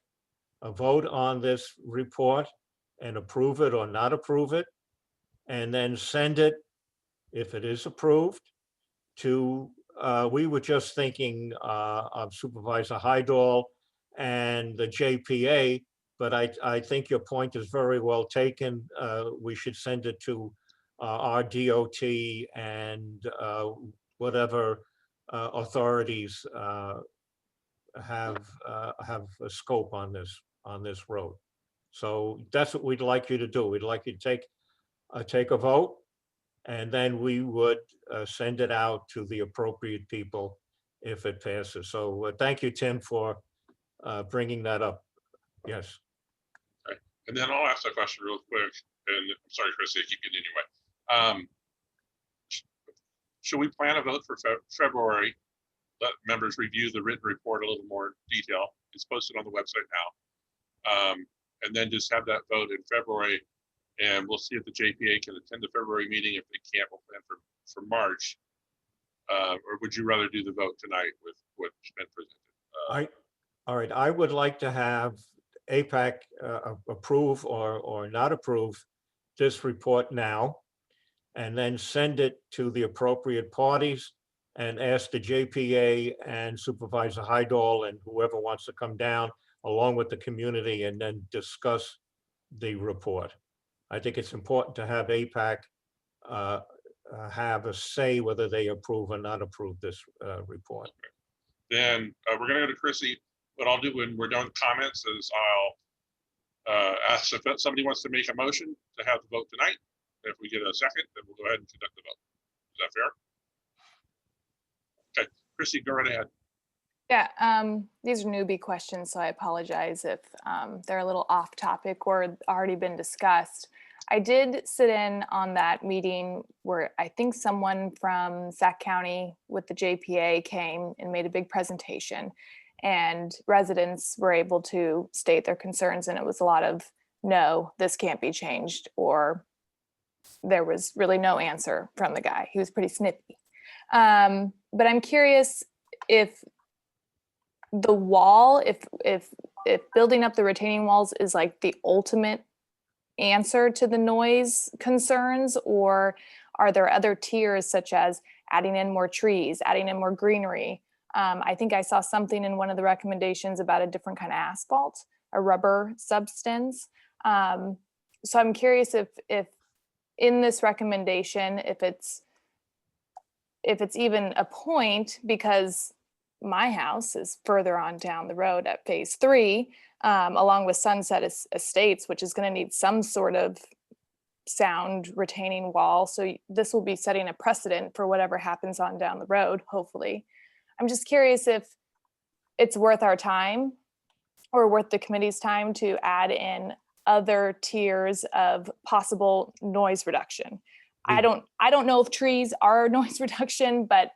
vote on this report and approve it or not approve it, and then send it, if it is approved, to, we were just thinking of Supervisor Heidel and the JPA, but I think your point is very well taken. We should send it to our DOT and whatever authorities have a scope on this road. So that's what we'd like you to do. We'd like you to take a vote, and then we would send it out to the appropriate people if it passes. So thank you, Tim, for bringing that up. Yes. Right. And then I'll ask that question real quick. And I'm sorry, Chrissy, I keep getting in your way. Should we plan a vote for February? Let members review the written report a little more detail. It's posted on the website now. And then just have that vote in February, and we'll see if the JPA can attend the February meeting. If they can't, we'll plan for March. Or would you rather do the vote tonight with what's been presented? All right, I would like to have APAC approve or not approve this report now, and then send it to the appropriate parties and ask the JPA and Supervisor Heidel and whoever wants to come down along with the community and then discuss the report. I think it's important to have APAC have a say whether they approve or not approve this report. Then we're going to go to Chrissy. What I'll do when we're done with comments is I'll ask if somebody wants to make a motion to have the vote tonight. If we get a second, then we'll go ahead and conduct the vote. Is that fair? Okay, Chrissy, go right ahead. Yeah, these are newbie questions, so I apologize if they're a little off topic or already been discussed. I did sit in on that meeting where I think someone from Sac County with the JPA came and made a big presentation, and residents were able to state their concerns, and it was a lot of, no, this can't be changed, or there was really no answer from the guy. He was pretty snippy. But I'm curious if the wall, if building up the retaining walls is like the ultimate answer to the noise concerns, or are there other tiers such as adding in more trees, adding in more greenery? I think I saw something in one of the recommendations about a different kind of asphalt, a rubber substance. So I'm curious if in this recommendation, if it's even a point, because my house is further on down the road at phase 3, along with Sunset Estates, which is going to need some sort of sound retaining wall. So this will be setting a precedent for whatever happens on down the road, hopefully. I'm just curious if it's worth our time or worth the committee's time to add in other tiers of possible noise reduction. I don't know if trees are noise reduction, but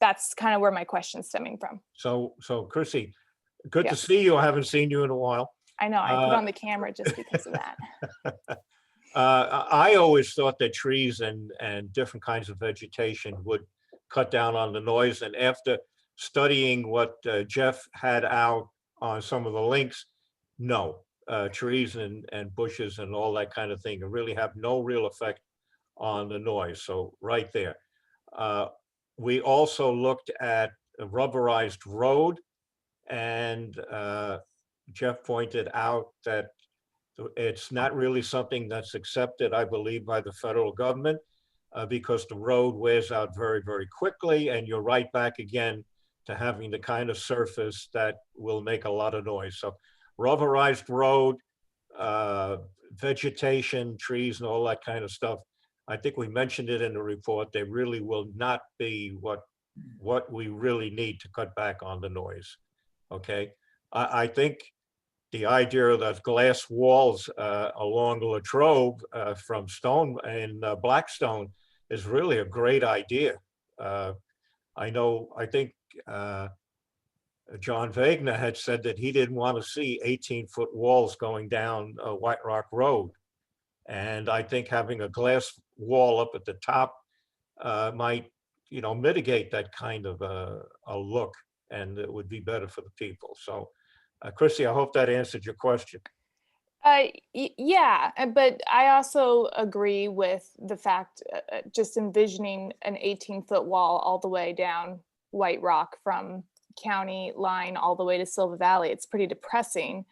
that's kind of where my question's stemming from. So Chrissy, good to see you. I haven't seen you in a while. I know, I put on the camera just because of that. I always thought that trees and different kinds of vegetation would cut down on the noise. And after studying what Jeff had out on some of the links, no, trees and bushes and all that kind of thing really have no real effect on the noise. So right there. We also looked at a rubberized road, and Jeff pointed out that it's not really something that's accepted, I believe, by the federal government because the road wears out very, very quickly, and you're right back again to having the kind of surface that will make a lot of noise. So rubberized road, vegetation, trees, and all that kind of stuff. I think we mentioned it in the report. They really will not be what we really need to cut back on the noise. Okay, I think the idea of those glass walls along Latrobe from Stone and Blackstone is really a great idea. I think John Wagner had said that he didn't want to see 18-foot walls going down White Rock Road. And I think having a glass wall up at the top might, mitigate that kind of a look, and it would be better for the people. So Chrissy, I hope that answered your question. Yeah, but I also agree with the fact, just envisioning an 18-foot wall all the way down White Rock from county line all the way to Silver Valley. It's pretty depressing.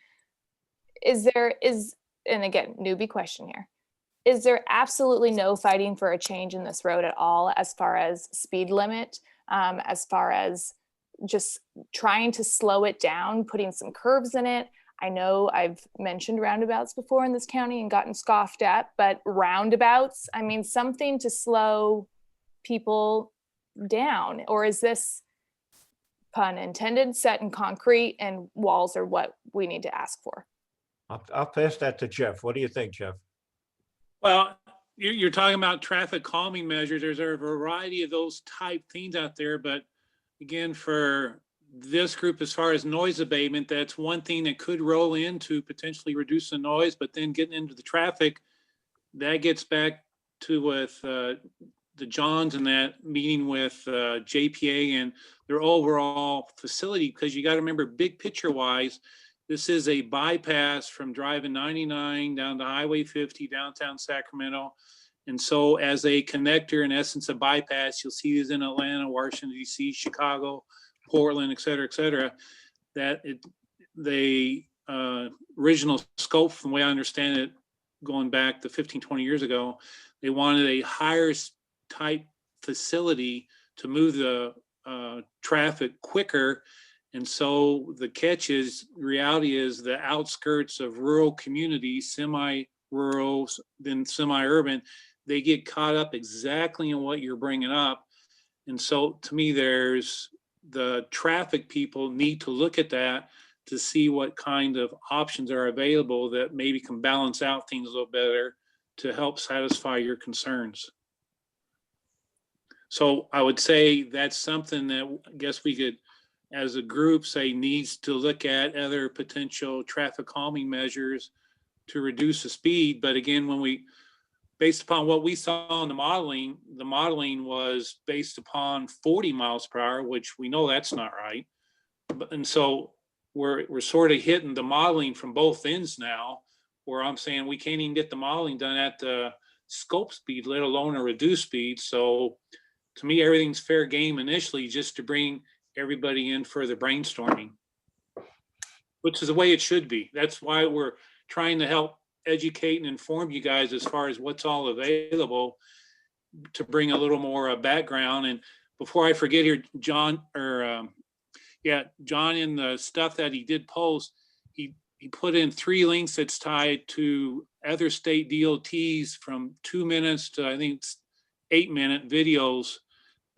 And again, newbie question here. Is there absolutely no fighting for a change in this road at all as far as speed limit, as far as just trying to slow it down, putting some curves in it? I know I've mentioned roundabouts before in this county and gotten scoffed at, but roundabouts, I mean, something to slow people down. Or is this, pun intended, set in concrete and walls are what we need to ask for? I'll pass that to Jeff. What do you think, Jeff? Well, you're talking about traffic calming measures. There's a variety of those type things out there, but again, for this group, as far as noise abatement, that's one thing that could roll into potentially reduce the noise, but then getting into the traffic, that gets back to with the Johns and that meeting with JPA and their overall facility, because you got to remember, big picture wise, this is a bypass from driving 99 down to Highway 50 downtown Sacramento. And so as a connector, in essence, a bypass, you'll see these in Atlanta, Washington, DC, Chicago, Portland, et cetera, that the original scope, from the way I understand it, going back to 15, 20 years ago, they wanted a higher type facility to move the traffic quicker. And so the catch is, reality is, the outskirts of rural communities, semi-rural, then semi-urban, they get caught up exactly in what you're bringing up. And so to me, there's the traffic people need to look at that to see what kind of options are available that maybe can balance out things a little better to help satisfy your concerns. So I would say that's something that I guess we could, as a group, say needs to look at other potential traffic calming measures to reduce the speed. But again, when we, based upon what we saw in the modeling was based upon 40 miles per hour, which we know that's not right. And so we're sort of hitting the modeling from both ends now, where I'm saying we can't even get the modeling done at the scope speed, let alone a reduced speed. So to me, everything's fair game initially, just to bring everybody in for the brainstorming, which is the way it should be. That's why we're trying to help educate and inform you guys as far as what's all available, to bring a little more background. And before I forget here, John, John, in the stuff that he did post, he put in 3 links that's tied to other state DOTs from 2 minutes to, I think it's 8-minute videos,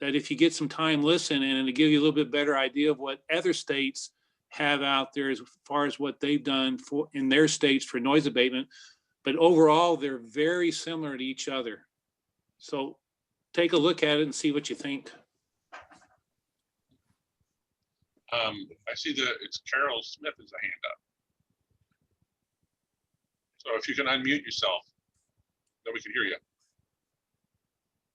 that if you get some time listening, and to give you a little bit better idea of what other states have out there as far as what they've done for in their states for noise abatement. But overall, they're very similar to each other. So take a look at it and see what you think. I see it's Carol Smith is a hand up. So if you can unmute yourself, then we can hear you.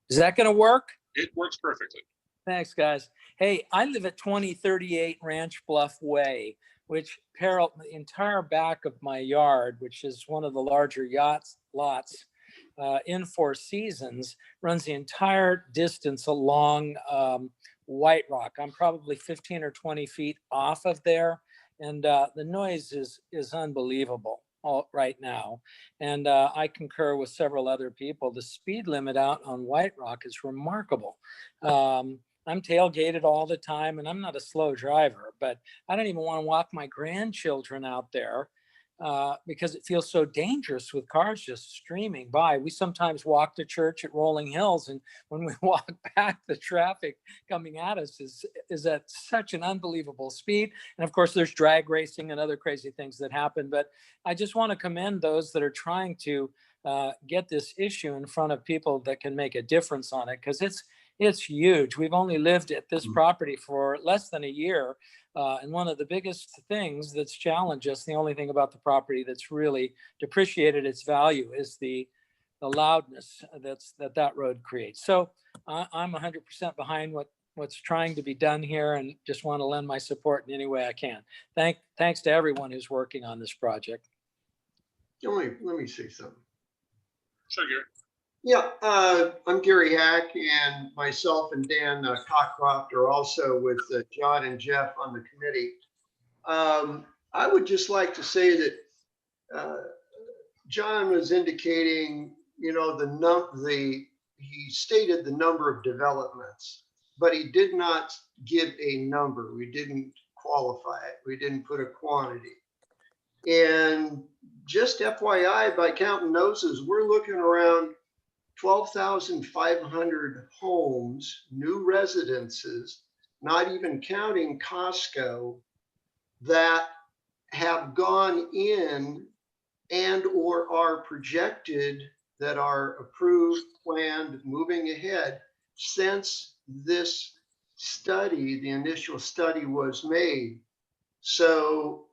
Is that going to work? It works perfectly. Thanks, guys. Hey, I live at 2038 Ranch Bluff Way, which the entire back of my yard, which is one of the larger lots in Four Seasons, runs the entire distance along White Rock. I'm probably 15 or 20 feet off of there, and the noise is unbelievable right now. And I concur with several other people. The speed limit out on White Rock is remarkable. I'm tailgated all the time, and I'm not a slow driver, but I don't even want to walk my grandchildren out there because it feels so dangerous with cars just streaming by. We sometimes walk to church at Rolling Hills, and when we walk back, the traffic coming at us is at such an unbelievable speed. And of course, there's drag racing and other crazy things that happen. But I just want to commend those that are trying to get this issue in front of people that can make a difference on it, because it's huge. We've only lived at this property for less than a year. And one of the biggest things that's challenged us, the only thing about the property that's really depreciated its value, is the loudness that road creates. So I'm 100% behind what what's trying to be done here and just want to lend my support in any way I can. Thanks to everyone who's working on this project. Let me say something. Sure, Gary. Yeah, I'm Gary Hack, and myself and Dan Cockcroft are also with John and Jeff on the committee. I would just like to say that John was indicating, you know, he stated the number of developments, but he did not give a number. We didn't qualify it. We didn't put a quantity. And just FYI, by counting noses, we're looking around 12,500 homes, new residences, not even counting Costco, that have gone in and or are projected, that are approved, planned, moving ahead since this study, the initial study, was made. So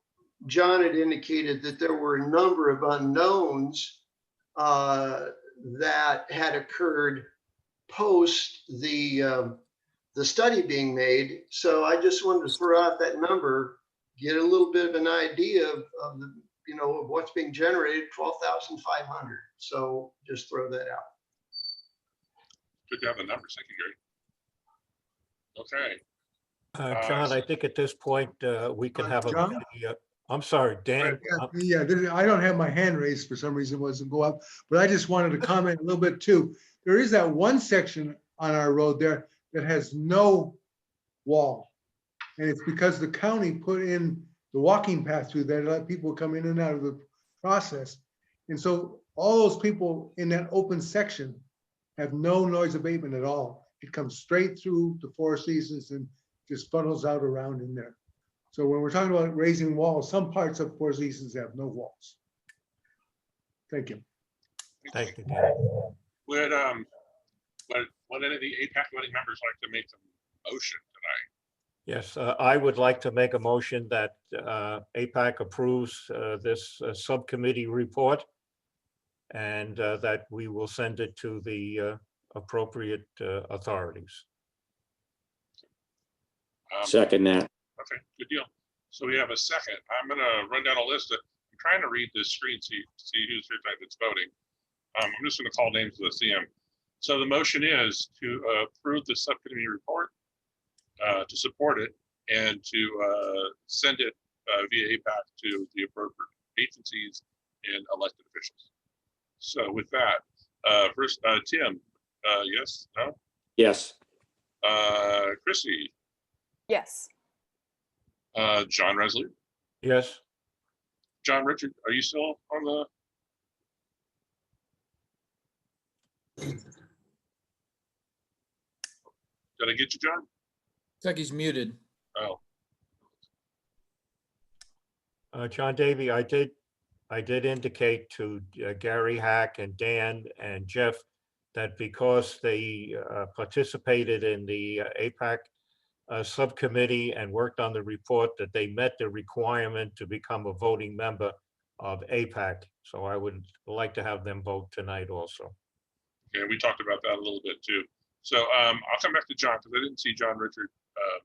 John had indicated that there were a number of unknowns that had occurred post the study being made. So I just wanted to throw out that number, get a little bit of an idea of the, you know, of what's being generated, 12,500. So just throw that out. Good to have the numbers. Thank you, Gary. Okay. John, I think at this point, we can have a, John? I'm sorry, Dan. Yeah, I don't have my hand raised for some reason, it wasn't go up, but I just wanted to comment a little bit too. There is that one section on our road there that has no wall. And it's because the county put in the walking path through there to let people come in and out of the process. And so all those people in that open section have no noise abatement at all. It comes straight through the Four Seasons and just funnels out around in there. So when we're talking about raising walls, some parts of Four Seasons have no walls. Thank you. Thank you, Dan. Would any of the APAC voting members like to make a motion tonight? Yes, I would like to make a motion that APAC approves this subcommittee report, and that we will send it to the appropriate authorities. Second that. Okay, good deal. So we have a second. I'm going to run down a list. I'm trying to read this screen, see who's here tonight that's voting. I'm just going to call names as I see them. So the motion is to approve the subcommittee report, to support it, and to send it via APAC to the appropriate agencies and elected officials. So with that, first, Tim, yes, no? Yes. Chrissy? Yes. John Resley? Yes. John Richard, are you still on the? Did I get you, John? Looks like he's muted. Oh. John Davy, I did indicate to Gary Hack and Dan and Jeff that because they participated in the APAC subcommittee and worked on the report, that they met the requirement to become a voting member of APAC. So I would like to have them vote tonight also. Okay, we talked about that a little bit too. So I'll come back to John because I didn't see John Richard. I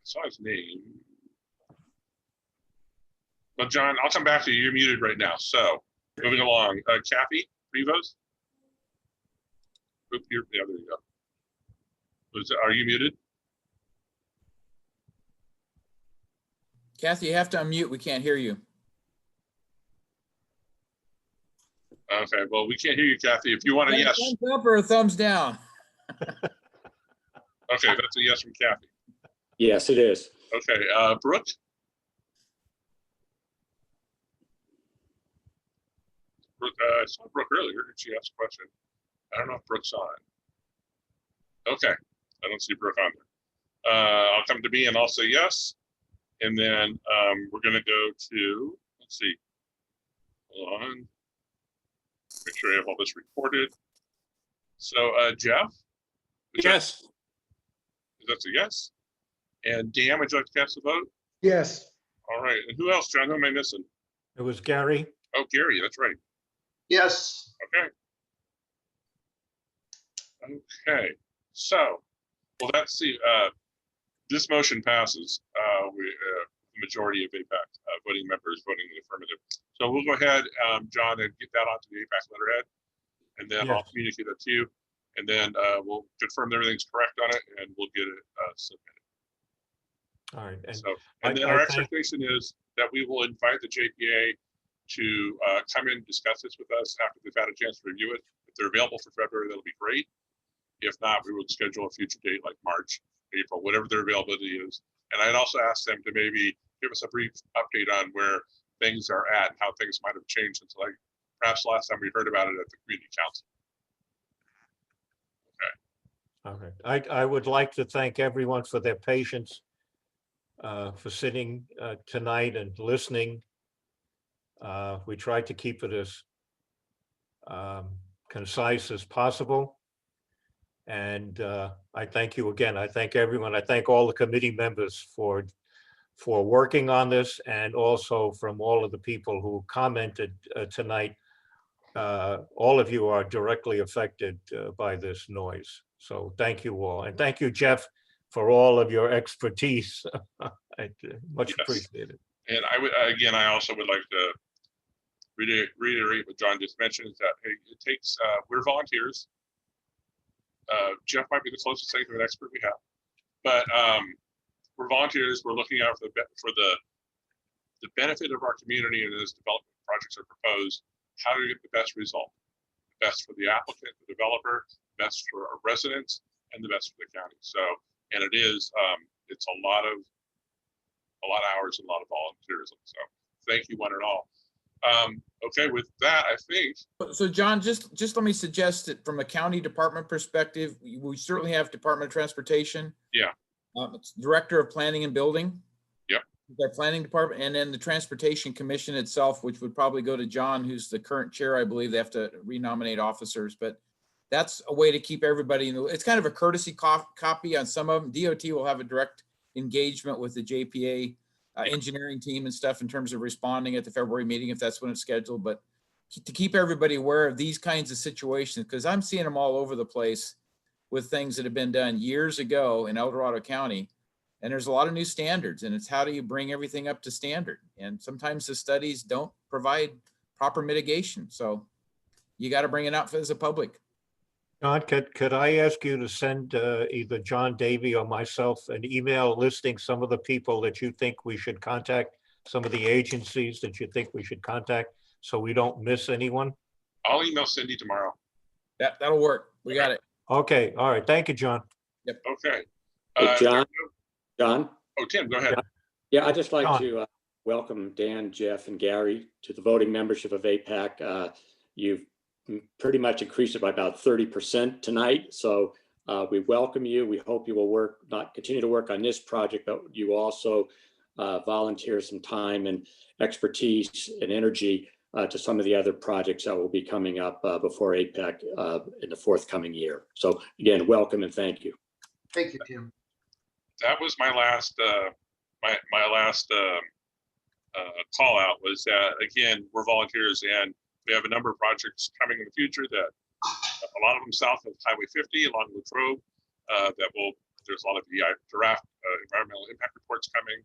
saw his name. But John, I'll come back to you. You're muted right now. So moving along, Kathy, Rivas. Oop, yeah, there you go. Are you muted? Kathy, you have to unmute. We can't hear you. Okay, well, we can't hear you, Kathy. If you want a yes. Thumbs up or a thumbs down? Okay, that's a yes from Kathy. Yes, it is. Okay, Brooke? Brooke, I saw Brooke earlier. Did she ask a question? I don't know if Brooke's on. Okay, I don't see Brooke on there. I'll come to me and I'll say yes. And then we're going to go to, let's see. Hold on. Make sure I have all this recorded. So, Jeff? Yes. That's a yes. And Dan, would you like to cast the vote? Yes. All right. And who else, John? Who am I missing? It was Gary. Oh, Gary, that's right. Yes. Okay. Okay. So Well, that's this motion passes. The majority of APAC voting members voting in the affirmative. So we'll go ahead, John, and get that onto the APAC letterhead, and then I'll communicate that to you, and then we'll confirm that everything's correct on it, and we'll get it submitted. All right. And then our expectation is that we will invite the JPA to come in and discuss this with us after they've had a chance to review it. If they're available for February, that'll be great. If not, we would schedule a future date like March, April, whatever their availability is. And I'd also ask them to maybe give us a brief update on where things are at and how things might have changed since like perhaps last time we heard about it at the community council. Okay. I would like to thank everyone for their patience, for sitting tonight and listening. We tried to keep it as concise as possible. And I thank you again. I thank everyone. I thank all the committee members for working on this, and also from all of the people who commented tonight. All of you are directly affected by this noise. So thank you all. And thank you, Jeff, for all of your expertise. Much appreciated. And I also would like to reiterate what John just mentioned, is that, hey, it takes, we're volunteers. Jeff might be the closest thing to an expert we have, but we're volunteers. We're looking out for the benefit of our community, and as development projects are proposed, how do we get the best result? The best for the applicant, the developer, best for our residents, and the best for the county. So, and it is, it's a lot of hours and a lot of volunteerism. So thank you one and all. Okay, with that, I think. So John, just let me suggest that from a county department perspective, we certainly have Department of Transportation. Yeah. It's Director of Planning and Building. Yep. The planning department, and then the Transportation Commission itself, which would probably go to John, who's the current chair. I believe they have to renominate officers, but that's a way to keep everybody in the, it's kind of a courtesy copy on some of them. DOT will have a direct engagement with the JPA engineering team and stuff in terms of responding at the February meeting, if that's when it's scheduled. But to keep everybody aware of these kinds of situations, because I'm seeing them all over the place with things that have been done years ago in El Dorado County. And there's a lot of new standards, and it's how do you bring everything up to standard? And sometimes the studies don't provide proper mitigation. So you got to bring it out as a public. John, could I ask you to send either John Davey or myself an email listing some of the people that you think we should contact, some of the agencies that you think we should contact, so we don't miss anyone? I'll email Cindy tomorrow. That'll work. We got it. Okay. All right. Thank you, John. Yep. Okay. Hey, John? Oh, Tim, go ahead. Yeah, I'd just like to welcome Dan, Jeff, and Gary to the voting membership of APAC. You've pretty much increased it by about 30% tonight. So we welcome you. We hope you will continue to work on this project, but you also volunteer some time and expertise and energy to some of the other projects that will be coming up before APAC in the forthcoming year. So again, welcome and thank you. Thank you, Tim. That was my last my last call out was that, again, we're volunteers, and we have a number of projects coming in the future that a lot of them south of Highway 50 along the Trove there's a lot of the draft environmental impact reports coming.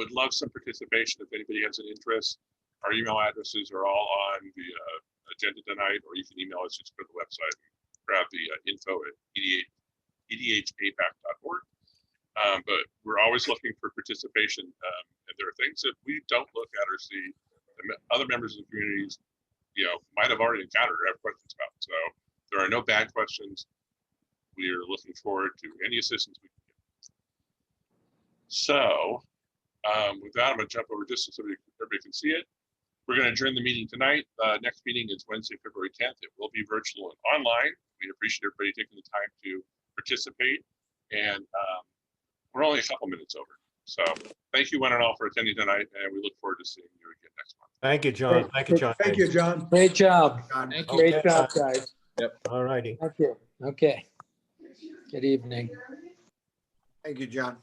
Would love some participation if anybody has an interest. Our email addresses are all on the agenda tonight, or you can email us, just go to the website and grab the info at edhapac.org. But we're always looking for participation, and there are things that we don't look at or see the other members of the communities, might have already encountered or have questions about. So there are no bad questions. We are looking forward to any assistance we can get. So with that, I'm going to jump over just so everybody can see it. We're going to adjourn the meeting tonight. Next meeting is Wednesday, February 10th. It will be virtual and online. We appreciate everybody taking the time to participate. And we're only a couple minutes over. So thank you one and all for attending tonight, and we look forward to seeing you again next month. Thank you, John. Thank you, John. Thank you, John. Great job. Thank you. Great job, guys. Yep. All righty. Thank you. Okay. Good evening. Thank you, John.